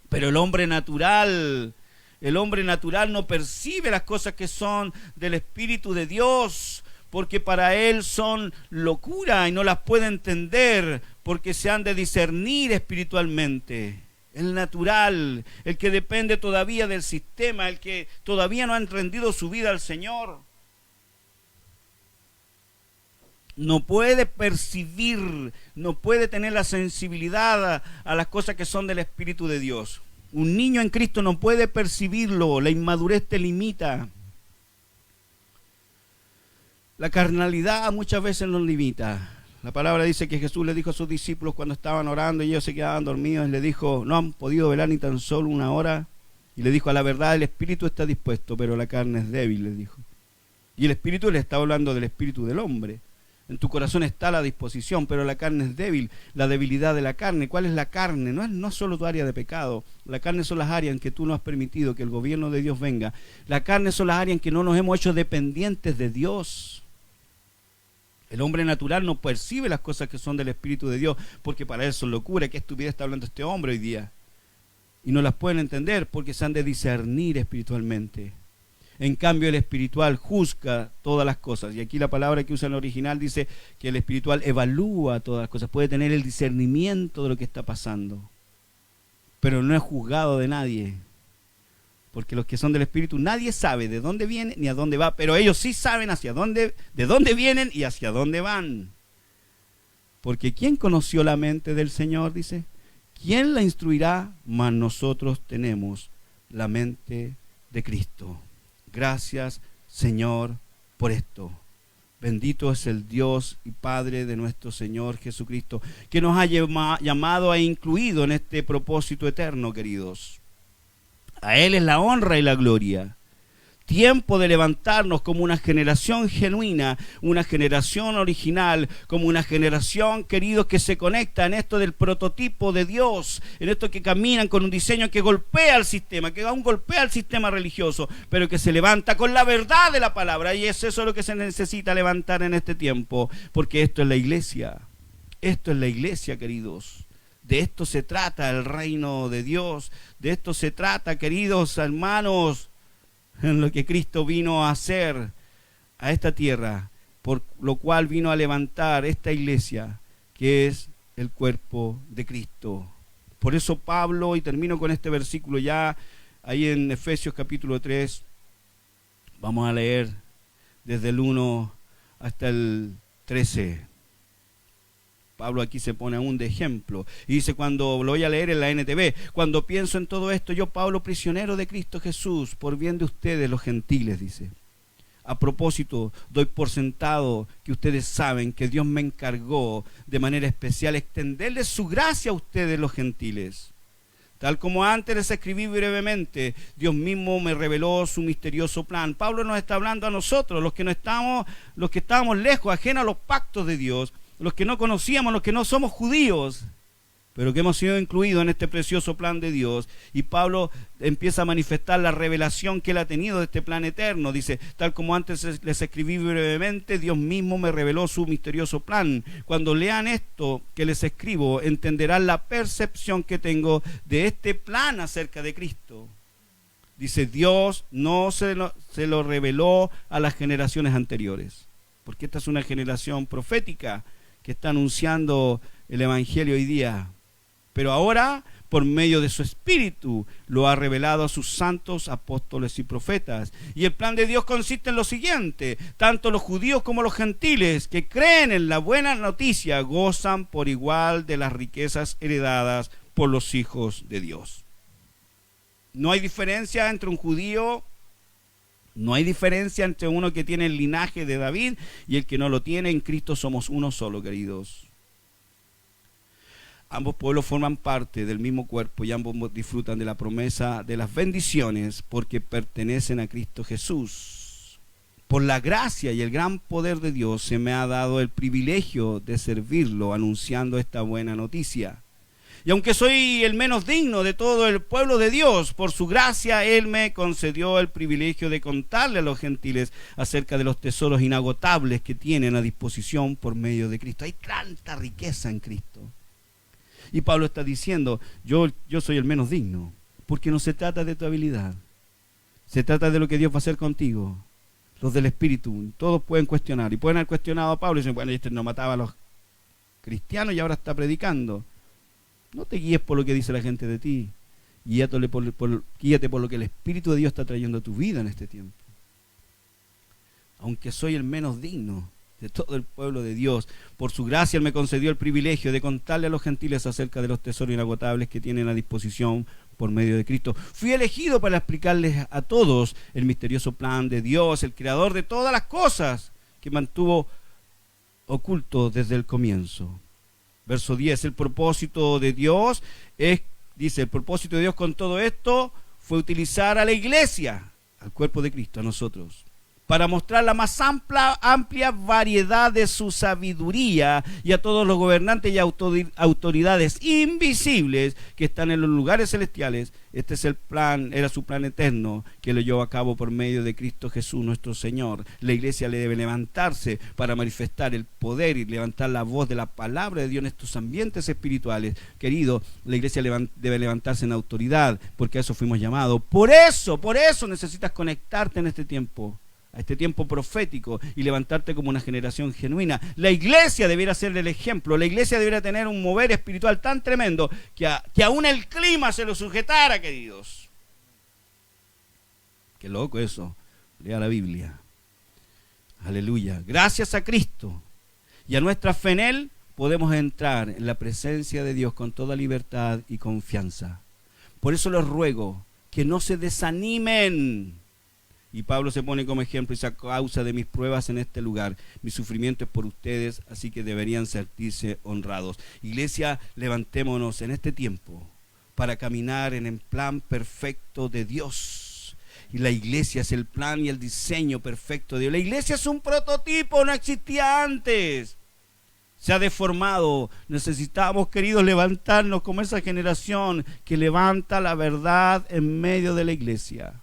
Pero el hombre natural no percibe las cosas que son del Espíritu de Dios, porque para él son locura y no las puede entender, porque se han de discernir espiritualmente. El natural, el que depende todavía del sistema, el que todavía no ha rendido su vida al Señor, no puede percibir, no puede tener la sensibilidad a las cosas que son del Espíritu de Dios. Un niño en Cristo no puede percibirlo, la inmadurez te limita. La carnalidad muchas veces nos limita. La palabra dice que Jesús le dijo a sus discípulos cuando estaban orando y ellos se quedaban dormidos, y le dijo, no han podido velar ni tan solo una hora. Y le dijo, a la verdad el espíritu está dispuesto, pero la carne es débil, les dijo. Y el espíritu le está hablando del espíritu del hombre. En tu corazón está la disposición, pero la carne es débil, la debilidad de la carne. ¿Cuál es la carne? No es solo tu área de pecado. La carne son las áreas en que tú no has permitido que el gobierno de Dios venga. La carne son las áreas en que no nos hemos hecho dependientes de Dios. El hombre natural no percibe las cosas que son del Espíritu de Dios, porque para él son locura. ¿Qué estupidez está hablando este hombre hoy día? Y no las pueden entender porque se han de discernir espiritualmente. En cambio, el espiritual juzga todas las cosas. Y aquí la palabra que usa en el original dice que el espiritual evalúa todas las cosas. Puede tener el discernimiento de lo que está pasando. Pero no es juzgado de nadie. Porque los que son del espíritu, nadie sabe de dónde viene ni a dónde va. Pero ellos sí saben de dónde vienen y hacia dónde van. Porque ¿quién conoció la mente del Señor? Dice. ¿Quién la instruirá? Mas nosotros tenemos la mente de Cristo. Gracias, Señor, por esto. Bendito es el Dios y Padre de nuestro Señor Jesucristo, que nos ha llamado e incluido en este propósito eterno, queridos. A Él es la honra y la gloria. tiempo de levantarnos como una generación genuina, una generación original, como una generación, queridos, que se conecta en esto del prototipo de Dios, en esto que caminan con un diseño que golpea al sistema, que aún golpea al sistema religioso, pero que se levanta con la verdad de la palabra. Y es eso lo que se necesita levantar en este tiempo, porque esto es la iglesia. Esto es la iglesia, queridos. De esto se trata el reino de Dios. De esto se trata, queridos hermanos, en lo que Cristo vino a hacer a esta tierra, por lo cual vino a levantar esta iglesia, que es el cuerpo de Cristo. Por eso Pablo, y termino con este versículo ya, ahí en Efesios capítulo 3, vamos a leer desde el 1 hasta el 13. Pablo aquí se pone aún de ejemplo. Y dice, cuando lo voy a leer en la NTV, cuando pienso en todo esto, yo, Pablo, prisionero de Cristo Jesús, por bien de ustedes los gentiles, dice. A propósito, doy por sentado que ustedes saben que Dios me encargó de manera especial extenderles su gracia a ustedes los gentiles. Tal como antes les escribí brevemente, Dios mismo me reveló su misterioso plan. Pablo nos está hablando a nosotros, los que estábamos lejos, ajenos a los pactos de Dios, los que no conocíamos, los que no somos judíos, pero que hemos sido incluidos en este precioso plan de Dios. Y Pablo empieza a manifestar la revelación que él ha tenido de este plan eterno. Dice, tal como antes les escribí brevemente, Dios mismo me reveló su misterioso plan. Cuando lean esto que les escribo, entenderán la percepción que tengo de este plan acerca de Cristo. Dice, Dios no se lo reveló a las generaciones anteriores, porque esta es una generación profética que está anunciando el Evangelio hoy día. Pero ahora, por medio de su Espíritu, lo ha revelado a sus santos apóstoles y profetas. Y el plan de Dios consiste en lo siguiente: tanto los judíos como los gentiles que creen en la buena noticia gozan por igual de las riquezas heredadas por los hijos de Dios. No hay diferencia entre un judío, no hay diferencia entre uno que tiene el linaje de David y el que no lo tiene. En Cristo somos uno solo, queridos. Ambos pueblos forman parte del mismo cuerpo y ambos disfrutan de la promesa de las bendiciones porque pertenecen a Cristo Jesús. Por la gracia y el gran poder de Dios se me ha dado el privilegio de servirlo anunciando esta buena noticia. Y aunque soy el menos digno de todo el pueblo de Dios, por su gracia Él me concedió el privilegio de contarle a los gentiles acerca de los tesoros inagotables que tienen a disposición por medio de Cristo. Hay tanta riqueza en Cristo. Y Pablo está diciendo, yo soy el menos digno, porque no se trata de tu habilidad, se trata de lo que Dios va a hacer contigo. Los del Espíritu, todos pueden cuestionar, y pueden haber cuestionado a Pablo y dicen, bueno, este no mataba a los cristianos y ahora está predicando. No te guíes por lo que dice la gente de ti, guíate por lo que el Espíritu de Dios está trayendo a tu vida en este tiempo. Aunque soy el menos digno de todo el pueblo de Dios, por su gracia Él me concedió el privilegio de contarle a los gentiles acerca de los tesoros inagotables que tienen a disposición por medio de Cristo. Fui elegido para explicarles a todos el misterioso plan de Dios, el creador de todas las cosas, que mantuvo oculto desde el comienzo. Verso 10, el propósito de Dios dice, el propósito de Dios con todo esto fue utilizar a la iglesia, al cuerpo de Cristo, a nosotros, para mostrar la más amplia variedad de su sabiduría y a todos los gobernantes y autoridades invisibles que están en los lugares celestiales. Este es el plan, era su plan eterno que lo llevó a cabo por medio de Cristo Jesús nuestro Señor. La iglesia le debe levantarse para manifestar el poder y levantar la voz de la palabra de Dios en estos ambientes espirituales. Querido, la iglesia debe levantarse en autoridad, porque a eso fuimos llamados. Por eso necesitas conectarte en este tiempo, a este tiempo profético, y levantarte como una generación genuina. La iglesia debiera ser el ejemplo. La iglesia debiera tener un mover espiritual tan tremendo que aún el clima se lo sujetara, queridos. Qué loco eso. Lea la Biblia. Aleluya. Gracias a Cristo y a nuestra fe en Él podemos entrar en la presencia de Dios con toda libertad y confianza. Por eso les ruego que no se desanimen. Y Pablo se pone como ejemplo: y a causa de mis pruebas en este lugar, mi sufrimiento es por ustedes, así que deberían sentirse honrados. Iglesia, levantémonos en este tiempo para caminar en el plan perfecto de Dios. Y la iglesia es el plan y el diseño perfecto de Dios. La iglesia es un prototipo, no existía antes. Se ha deformado. Necesitamos, queridos, levantarnos como esa generación que levanta la verdad en medio de la iglesia.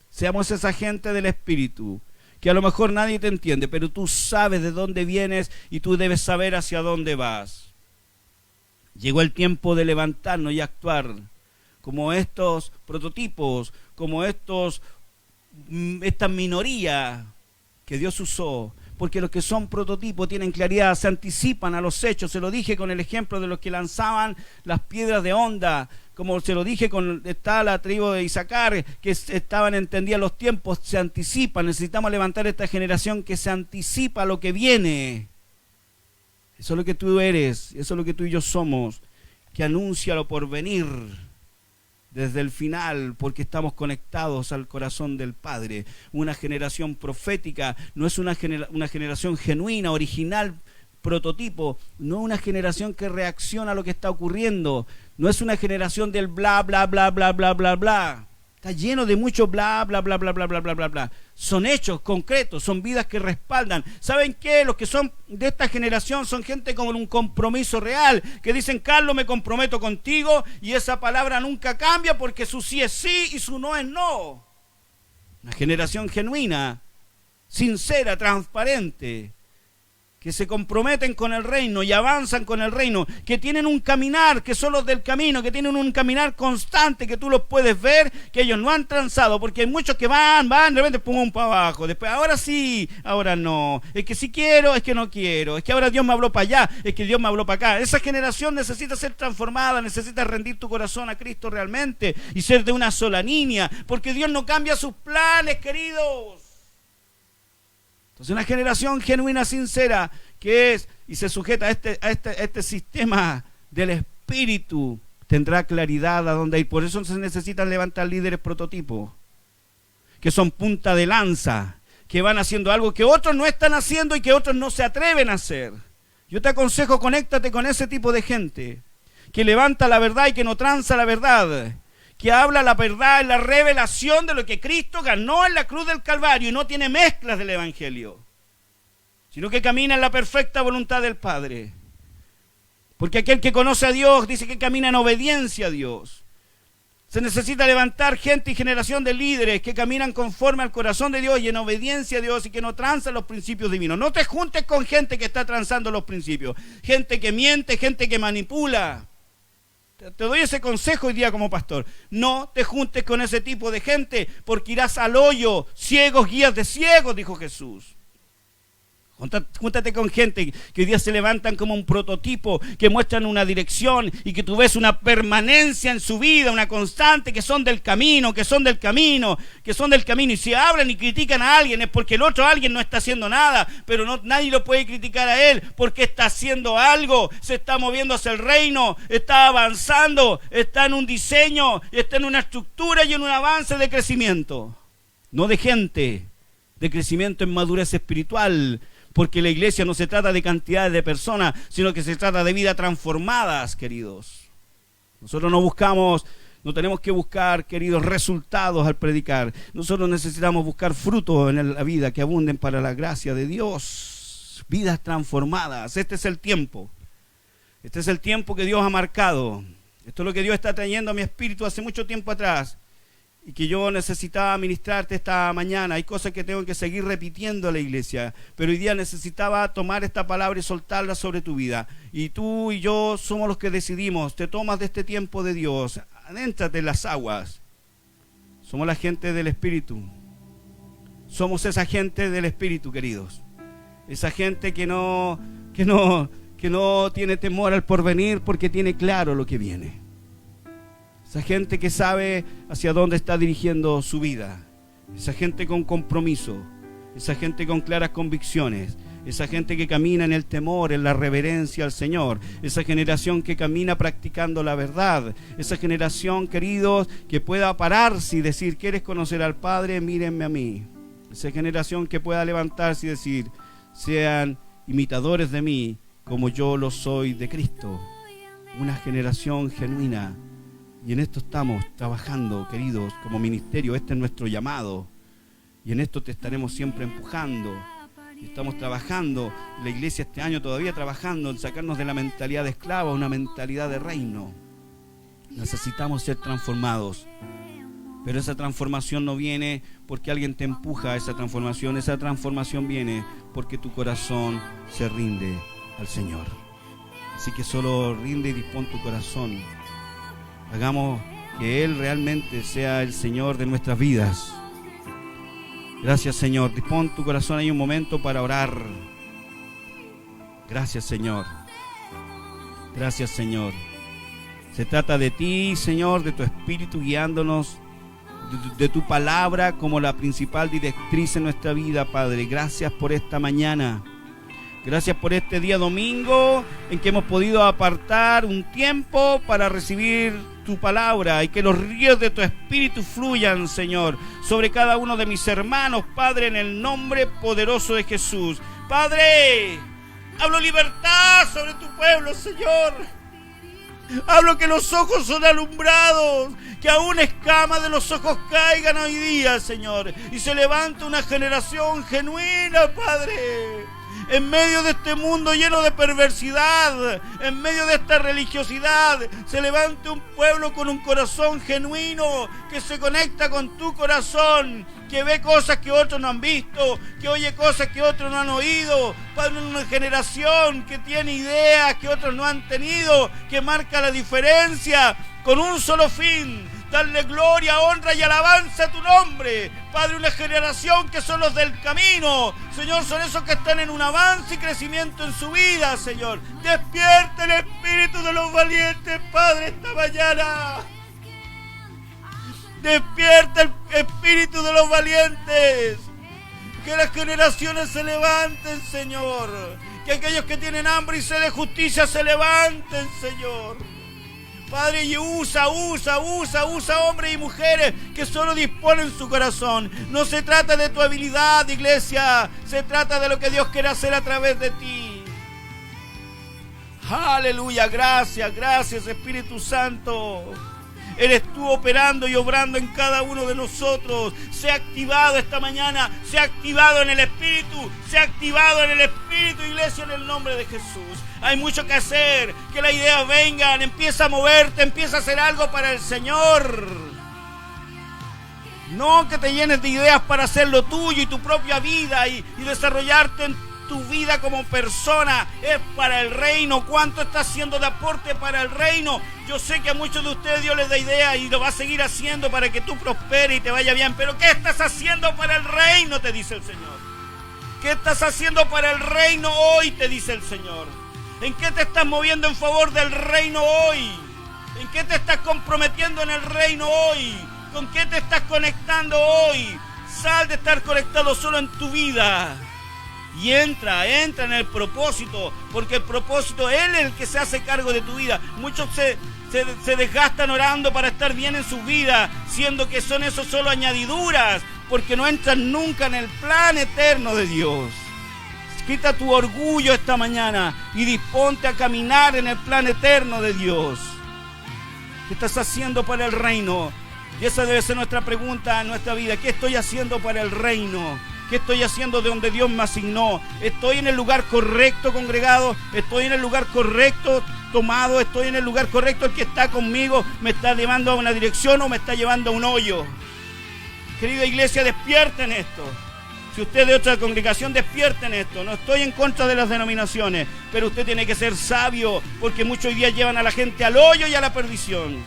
Seamos esa gente del Espíritu, que a lo mejor nadie te entiende, pero tú sabes de dónde vienes y tú debes saber hacia dónde vas. Llegó el tiempo de levantarnos y actuar como estos prototipos, como esta minoría que Dios usó. Porque los que son prototipos tienen claridad, se anticipan a los hechos. Se lo dije con el ejemplo de los que lanzaban las piedras de onda, como se lo dije está la tribu de Isaacar, que entendían los tiempos, se anticipan. Necesitamos levantar esta generación que se anticipa a lo que viene. Eso es lo que tú eres, eso es lo que tú y yo somos, que anuncia lo por venir desde el final, porque estamos conectados al corazón del Padre. Una generación profética, no es una generación genuina, original, prototipo, no una generación que reacciona a lo que está ocurriendo, no es una generación del bla, bla, bla, bla, bla, bla, bla. Está lleno de mucho bla, bla, bla, bla, bla, bla, bla, bla, bla. Son hechos concretos, son vidas que respaldan. ¿Saben qué? Los que son de esta generación son gente con un compromiso real, que dicen, Carlos, me comprometo contigo, y esa palabra nunca cambia porque su sí es sí y su no es no. Una generación genuina, sincera, transparente, que se comprometen con el reino y avanzan con el reino, que tienen un caminar, que son los del camino, que tienen un caminar constante, que tú los puedes ver, que ellos no han transado, porque hay muchos que van, de repente pum, para abajo, después ahora sí, ahora no, es que sí quiero, es que no quiero, es que ahora Dios me habló para allá, es que Dios me habló para acá. Esa generación necesita ser transformada, necesita rendir tu corazón a Cristo realmente y ser de una sola línea, porque Dios no cambia sus planes, queridos. Entonces una generación genuina, sincera, que es y se sujeta a este sistema del Espíritu, tendrá claridad a dónde ir. Por eso se necesitan levantar líderes prototipos, que son punta de lanza, que van haciendo algo que otros no están haciendo y que otros no se atreven a hacer. Yo te aconsejo, conéctate con ese tipo de gente, que levanta la verdad y que no tranza la verdad, que habla la verdad en la revelación de lo que Cristo ganó en la cruz del Calvario y no tiene mezclas del Evangelio, sino que camina en la perfecta voluntad del Padre. Porque aquel que conoce a Dios dice que camina en obediencia a Dios. Se necesita levantar gente y generación de líderes que caminan conforme al corazón de Dios y en obediencia a Dios y que no tranzan los principios divinos. No te juntes con gente que está transando los principios, gente que miente, gente que manipula. Te doy ese consejo hoy día como pastor. No te juntes con ese tipo de gente porque irás al hoyo. Ciegos, guías de ciegos, dijo Jesús. Júntate con gente que hoy día se levantan como un prototipo, que muestran una dirección y que tú ves una permanencia en su vida, una constante, que son del camino, que son del camino. Y si hablan y critican a alguien es porque el otro alguien no está haciendo nada, pero nadie lo puede criticar a él porque está haciendo algo, se está moviendo hacia el reino, está avanzando, está en un diseño, está en una estructura y en un avance de crecimiento. No de gente, de crecimiento en madurez espiritual. Porque la iglesia no se trata de cantidades de personas, sino que se trata de vidas transformadas, queridos. Nosotros no tenemos que buscar, queridos, resultados al predicar. Nosotros necesitamos buscar frutos en la vida que abunden para la gracia de Dios. Vidas transformadas. Este es el tiempo. Este es el tiempo que Dios ha marcado. Esto es lo que Dios está trayendo a mi espíritu hace mucho tiempo atrás. Y que yo necesitaba ministrarte esta mañana. Hay cosas que tengo que seguir repitiendo a la iglesia, pero hoy día necesitaba tomar esta palabra y soltarla sobre tu vida. Y tú y yo somos los que decidimos. Te tomas de este tiempo de Dios, adéntrate en las aguas. Somos la gente del Espíritu. Somos esa gente del Espíritu, queridos. Esa gente que no tiene temor al porvenir porque tiene claro lo que viene. Esa gente que sabe hacia dónde está dirigiendo su vida. Esa gente con compromiso. Esa gente con claras convicciones. Esa gente que camina en el temor, en la reverencia al Señor. Esa generación que camina practicando la verdad. Esa generación, queridos, que pueda pararse y decir, ¿quieres conocer al Padre? Mírenme a mí. Esa generación que pueda levantarse y decir, sean imitadores de mí como yo lo soy de Cristo. Una generación genuina Y en esto estamos trabajando, queridos, como ministerio. Este es nuestro llamado. Y en esto te estaremos siempre empujando. Y estamos trabajando, la iglesia este año todavía trabajando en sacarnos de la mentalidad de esclavo a una mentalidad de reino. Necesitamos ser transformados. Pero esa transformación no viene porque alguien te empuja a esa transformación viene porque tu corazón se rinde al Señor. Así que solo rinde y dispón tu corazón. Hagamos que Él realmente sea el Señor de nuestras vidas. Gracias, Señor. Dispón tu corazón ahí un momento para orar. Gracias, Señor. Gracias, Señor. Se trata de ti, Señor, de tu Espíritu guiándonos, de tu palabra como la principal directriz en nuestra vida, Padre. Gracias por esta mañana. Gracias por este día domingo en que hemos podido apartar un tiempo para recibir tu palabra y que los ríos de tu Espíritu fluyan, Señor, sobre cada uno de mis hermanos, Padre, en el nombre poderoso de Jesús. Padre, hablo libertad sobre tu pueblo, Señor. Hablo que los ojos son alumbrados, que aún escamas de los ojos caigan hoy día, Señor, y se levanta una generación genuina, Padre. En medio de este mundo lleno de perversidad, en medio de esta religiosidad, se levante un pueblo con un corazón genuino, que se conecta con tu corazón, que ve cosas que otros no han visto, que oye cosas que otros no han oído. Padre, una generación que tiene ideas que otros no han tenido, que marca la diferencia con un solo fin: darle gloria, honra y alabanza a tu nombre. Padre, una generación que son los del camino, Señor, son esos que están en un avance y crecimiento en su vida, Señor. Despierta el espíritu de los valientes, Padre, esta mañana. Despierta el espíritu de los valientes. Que las generaciones se levanten, Señor. Que aquellos que tienen hambre y sed de justicia se levanten, Señor. Padre, y usa hombres y mujeres que solo disponen su corazón. No se trata de tu habilidad, iglesia. Se trata de lo que Dios quiere hacer a través de ti. Aleluya, gracias Espíritu Santo. Eres tú operando y obrando en cada uno de nosotros. Se ha activado esta mañana, se ha activado en el Espíritu, iglesia, en el nombre de Jesús. Hay mucho que hacer, que las ideas vengan, empieza a moverte, empieza a hacer algo para el Señor. No que te llenes de ideas para hacer lo tuyo y tu propia vida y desarrollarte en tu vida como persona. Es para el reino. ¿Cuánto estás haciendo de aporte para el reino? Yo sé que a muchos de ustedes Dios les da ideas y lo va a seguir haciendo para que tú prosperes y te vaya bien. Pero ¿qué estás haciendo para el reino? Te dice el Señor. ¿Qué estás haciendo para el reino hoy? Te dice el Señor. ¿En qué te estás moviendo en favor del reino hoy? ¿En qué te estás comprometiendo en el reino hoy? ¿Con qué te estás conectando hoy? Sal de estar conectado solo en tu vida y entra en el propósito, porque el propósito, Él es el que se hace cargo de tu vida. Muchos se desgastan orando para estar bien en su vida, siendo que son eso solo añadiduras, porque no entran nunca en el plan eterno de Dios. Quita tu orgullo esta mañana y disponte a caminar en el plan eterno de Dios. ¿Qué estás haciendo para el reino? Y esa debe ser nuestra pregunta en nuestra vida. ¿Qué estoy haciendo para el reino? ¿Qué estoy haciendo de donde Dios me asignó? ¿Estoy en el lugar correcto, congregado? ¿Estoy en el lugar correcto, tomado? ¿Estoy en el lugar correcto? ¿El que está conmigo me está llevando a una dirección o me está llevando a un hoyo? Querida iglesia, despierten esto. Si usted es de otra congregación, despierten esto. No estoy en contra de las denominaciones, pero usted tiene que ser sabio, porque muchos hoy día llevan a la gente al hoyo y a la perdición.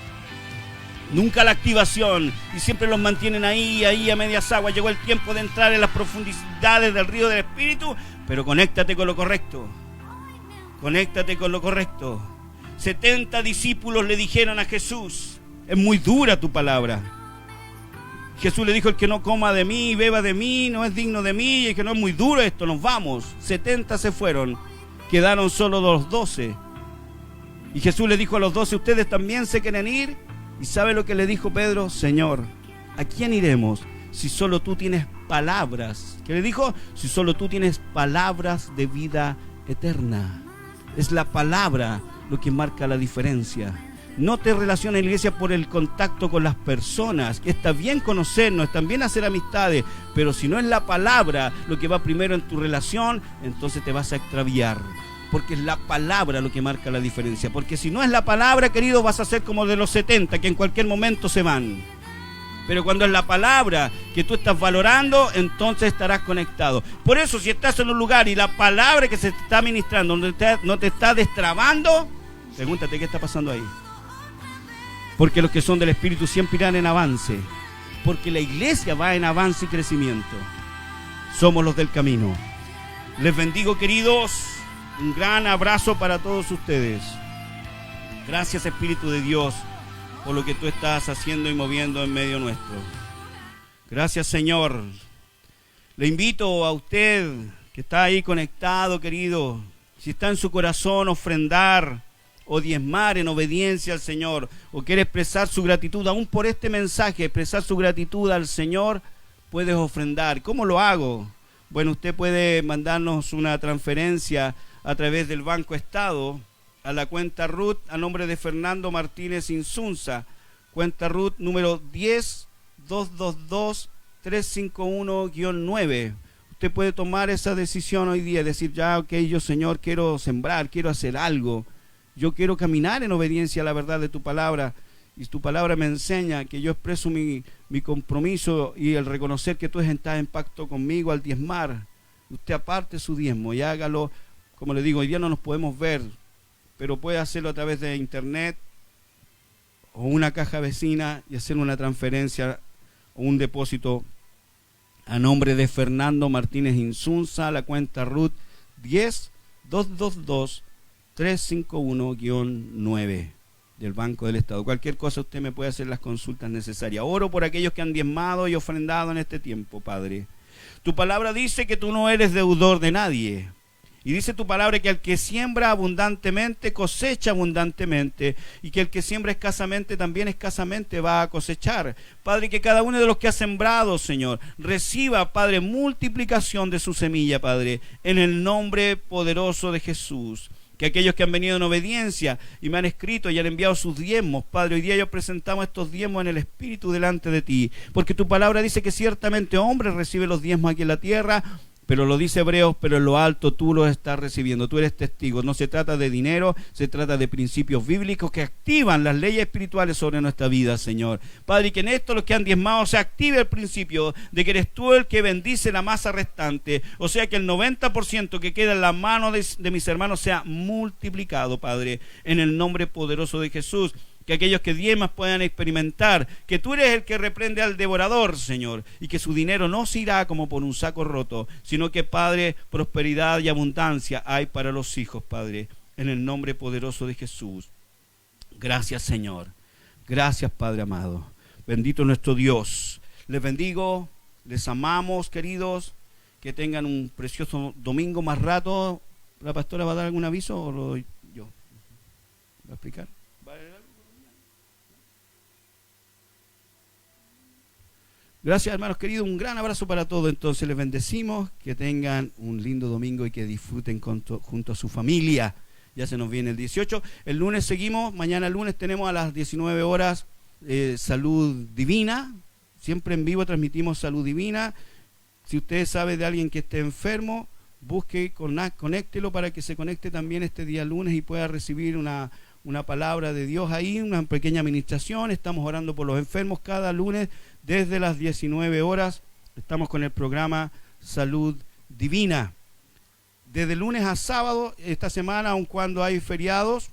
Nunca a la activación, y siempre los mantienen ahí a medias aguas. Llegó el tiempo de entrar en las profundidades del río del Espíritu, pero conéctate con lo correcto. Conéctate con lo correcto. 70 discípulos le dijeron a Jesús: es muy dura tu palabra. Jesús le dijo: el que no coma de mí, beba de mí, no es digno de mí, y que no es muy duro esto, nos vamos. 70 se fueron, quedaron solo los 12. Y Jesús le dijo a los 12: ¿ustedes también se quieren ir? ¿Y sabe lo que le dijo Pedro? Señor, ¿a quién iremos si solo tú tienes palabras? ¿Qué le dijo? Si solo tú tienes palabras de vida eterna. Es la palabra lo que marca la diferencia. No te relacionas en la iglesia por el contacto con las personas. Está bien conocernos, está bien hacer amistades, pero si no es la palabra lo que va primero en tu relación, entonces te vas a extraviar. Porque es la palabra lo que marca la diferencia. Porque si no es la palabra, querido, vas a ser como de los 70, que en cualquier momento se van. Pero cuando es la palabra que tú estás valorando, entonces estarás conectado. Por eso, si estás en un lugar y la palabra que se te está ministrando no te está destrabando, pregúntate qué está pasando ahí. Porque los que son del Espíritu siempre irán en avance. Porque la iglesia va en avance y crecimiento. Somos los del camino. Les bendigo, queridos. Un gran abrazo para todos ustedes. Gracias, Espíritu de Dios, por lo que tú estás haciendo y moviendo en medio nuestro. Gracias, Señor. Le invito a usted que está ahí conectado, querido, si está en su corazón ofrendar o diezmar en obediencia al Señor, o quiere expresar su gratitud, aún por este mensaje, expresar su gratitud al Señor, puedes ofrendar. ¿Cómo lo hago? Bueno, usted puede mandarnos una transferencia a través del Banco Estado a la cuenta RUT a nombre de Fernando Martínez Insunza, cuenta RUT número 10-222-351-9. Usted puede tomar esa decisión hoy día, decir, ya, ok, yo, Señor, quiero sembrar, quiero hacer algo. Yo quiero caminar en obediencia a la verdad de tu palabra, y tu palabra me enseña que yo expreso mi compromiso y el reconocer que tú estás en pacto conmigo al diezmar. Usted aparte su diezmo y hágalo, como le digo, hoy día no nos podemos ver, pero puede hacerlo a través de internet o una caja vecina y hacer una transferencia o un depósito a nombre de Fernando Martínez Insunza, la cuenta RUT 10-222-351-9 del Banco del Estado. Cualquier cosa usted me puede hacer las consultas necesarias. Oro por aquellos que han diezmado y ofrendado en este tiempo, Padre. Tu palabra dice que tú no eres deudor de nadie. Y dice tu palabra que al que siembra abundantemente cosecha abundantemente, y que el que siembra escasamente también escasamente va a cosechar. Padre, que cada uno de los que ha sembrado, Señor, reciba, Padre, multiplicación de su semilla, Padre, en el nombre poderoso de Jesús. Que aquellos que han venido en obediencia y me han escrito y han enviado sus diezmos, Padre, hoy día yo presentamos estos diezmos en el Espíritu delante de ti, porque tu palabra dice que ciertamente hombre recibe los diezmos aquí en la tierra, pero lo dice Hebreos, pero en lo alto tú los estás recibiendo, tú eres testigo. No se trata de dinero, se trata de principios bíblicos que activan las leyes espirituales sobre nuestra vida, Señor. Padre, y que en esto los que han diezmado se active el principio de que eres tú el que bendice la masa restante, o sea que el 90% que queda en la mano de mis hermanos sea multiplicado, Padre, en el nombre poderoso de Jesús. Que aquellos que diezmas puedan experimentar que tú eres el que reprende al devorador, Señor, y que su dinero no se irá como por un saco roto, sino que, Padre, prosperidad y abundancia hay para los hijos, Padre, en el nombre poderoso de Jesús. Gracias, Señor. Gracias, Padre amado. Bendito nuestro Dios. Les bendigo, les amamos, queridos. Que tengan un precioso domingo. Más rato, ¿la pastora va a dar algún aviso o lo doy yo? ¿Va a explicar? Gracias, hermanos queridos, un gran abrazo para todos. Entonces les bendecimos, que tengan un lindo domingo y que disfruten junto a su familia. Ya se nos viene el 18. El lunes seguimos, mañana lunes tenemos a las 19 horas Salud Divina. Siempre en vivo transmitimos Salud Divina. Si usted sabe de alguien que esté enfermo, busque, conéctelo para que se conecte también este día lunes y pueda recibir una palabra de Dios ahí, una pequeña administración. Estamos orando por los enfermos cada lunes desde las 19 horas. Estamos con el programa Salud Divina. Desde lunes a sábado, esta semana, aun cuando hay feriados,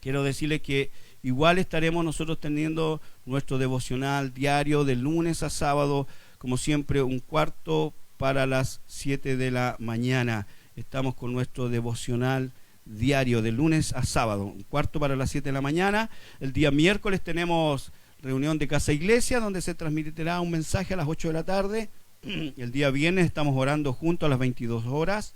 quiero decirles que igual estaremos nosotros teniendo nuestro devocional diario de lunes a sábado, como siempre, 1/4 para las 7 de la mañana. Estamos con nuestro devocional diario de lunes a sábado, 1/4 para las 7 de la mañana. El día miércoles tenemos reunión de Casa Iglesia, donde se transmitirá un mensaje a las 8 de la tarde. El día viernes estamos orando juntos a las 22 horas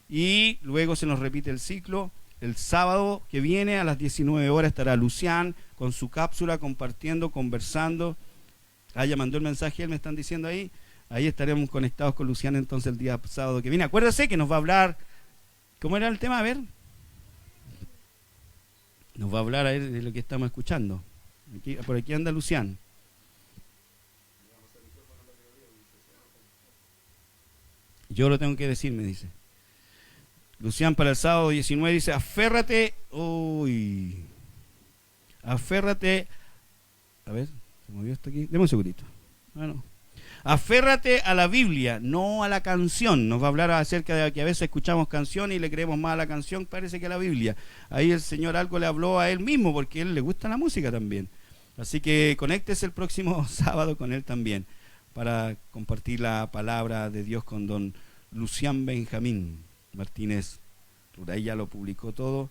y luego se nos repite el ciclo. El sábado que viene a las 19 horas estará Lucián con su cápsula, compartiendo, conversando. Ya mandó el mensaje, él me están diciendo ahí. Ahí estaremos conectados con Lucián entonces el día sábado que viene. Acuérdese que nos va a hablar, ¿cómo era el tema? A ver. Nos va a hablar a él de lo que estamos escuchando. Por aquí anda Lucián. Yo lo tengo que decir, me dice. Lucián para el sábado 19 dice, aférrate, aférrate, a ver, se movió esto aquí, deme un segundito. Bueno, aférrate a la Biblia, no a la canción. Nos va a hablar acerca de que a veces escuchamos canciones y le creemos más a la canción, parece que a la Biblia. Ahí el Señor algo le habló a él mismo, porque a él le gusta la música también. Así que conéctese el próximo sábado con él también, para compartir la palabra de Dios con don Lucián Benjamín Martínez. Ahí ya lo publicó todo.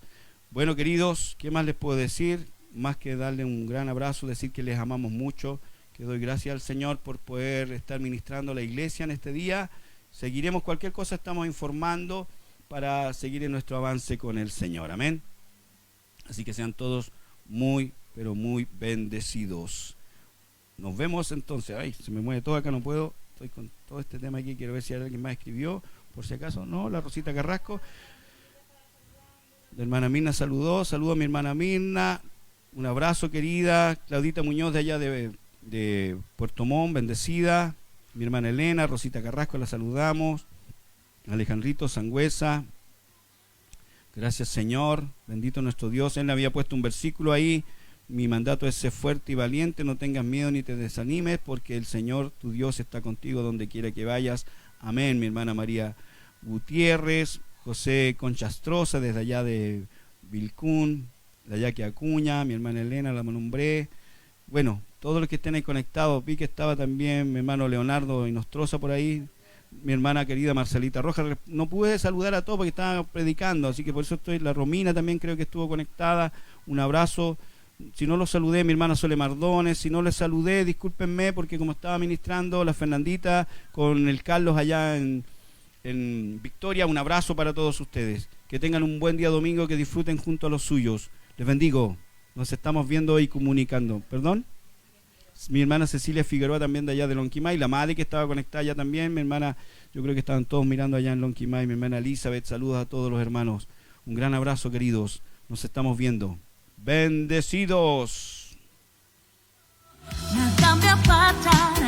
Bueno, queridos, ¿qué más les puedo decir? Más que darle un gran abrazo, decir que les amamos mucho, que doy gracias al Señor por poder estar ministrando a la iglesia en este día. Seguiremos cualquier cosa, estamos informando para seguir en nuestro avance con el Señor. Amén. Así que sean todos muy, pero muy bendecidos. Nos vemos entonces. Ay, se me mueve todo acá, no puedo. Estoy con todo este tema aquí, quiero ver si alguien más escribió, por si acaso. No, la Rosita Carrasco. La hermana Mirna saludo a mi hermana Mirna. Un abrazo, querida. Claudita Muñoz de allá de Puerto Montt, bendecida. Mi hermana Elena, Rosita Carrasco, la saludamos. Alejandrito Sangüesa. Gracias, Señor. Bendito nuestro Dios. Él le había puesto un versículo ahí. Mi mandato es ser fuerte y valiente, no tengas miedo ni te desanimes, porque el Señor, tu Dios, está contigo donde quiera que vayas. Amén. Mi hermana María Gutiérrez, José Conchastroza, desde allá de Vilcún, de allá que Acuña, mi hermana Elena, la nombré. Bueno, todos los que estén ahí conectados, vi que estaba también mi hermano Leonardo Inostroza por ahí, mi hermana querida Marcelita Rojas. No pude saludar a todos porque estaba predicando, así que por eso estoy. La Romina también creo que estuvo conectada. Un abrazo. Si no los saludé, mi hermana Sole Mardones, si no les saludé, discúlpenme, porque como estaba ministrando la Fernandita con el Carlos allá en Victoria, un abrazo para todos ustedes. Que tengan un buen día domingo, que disfruten junto a los suyos. Les bendigo. Nos estamos viendo y comunicando. ¿Perdón? Mi hermana Cecilia Figueroa también de allá de Lonquimay, la madre que estaba conectada allá también, mi hermana, yo creo que estaban todos mirando allá en Lonquimay, mi hermana Elizabeth, saludos a todos los hermanos. Un gran abrazo, queridos. Nos estamos viendo. Bendecidos. Nada me apartará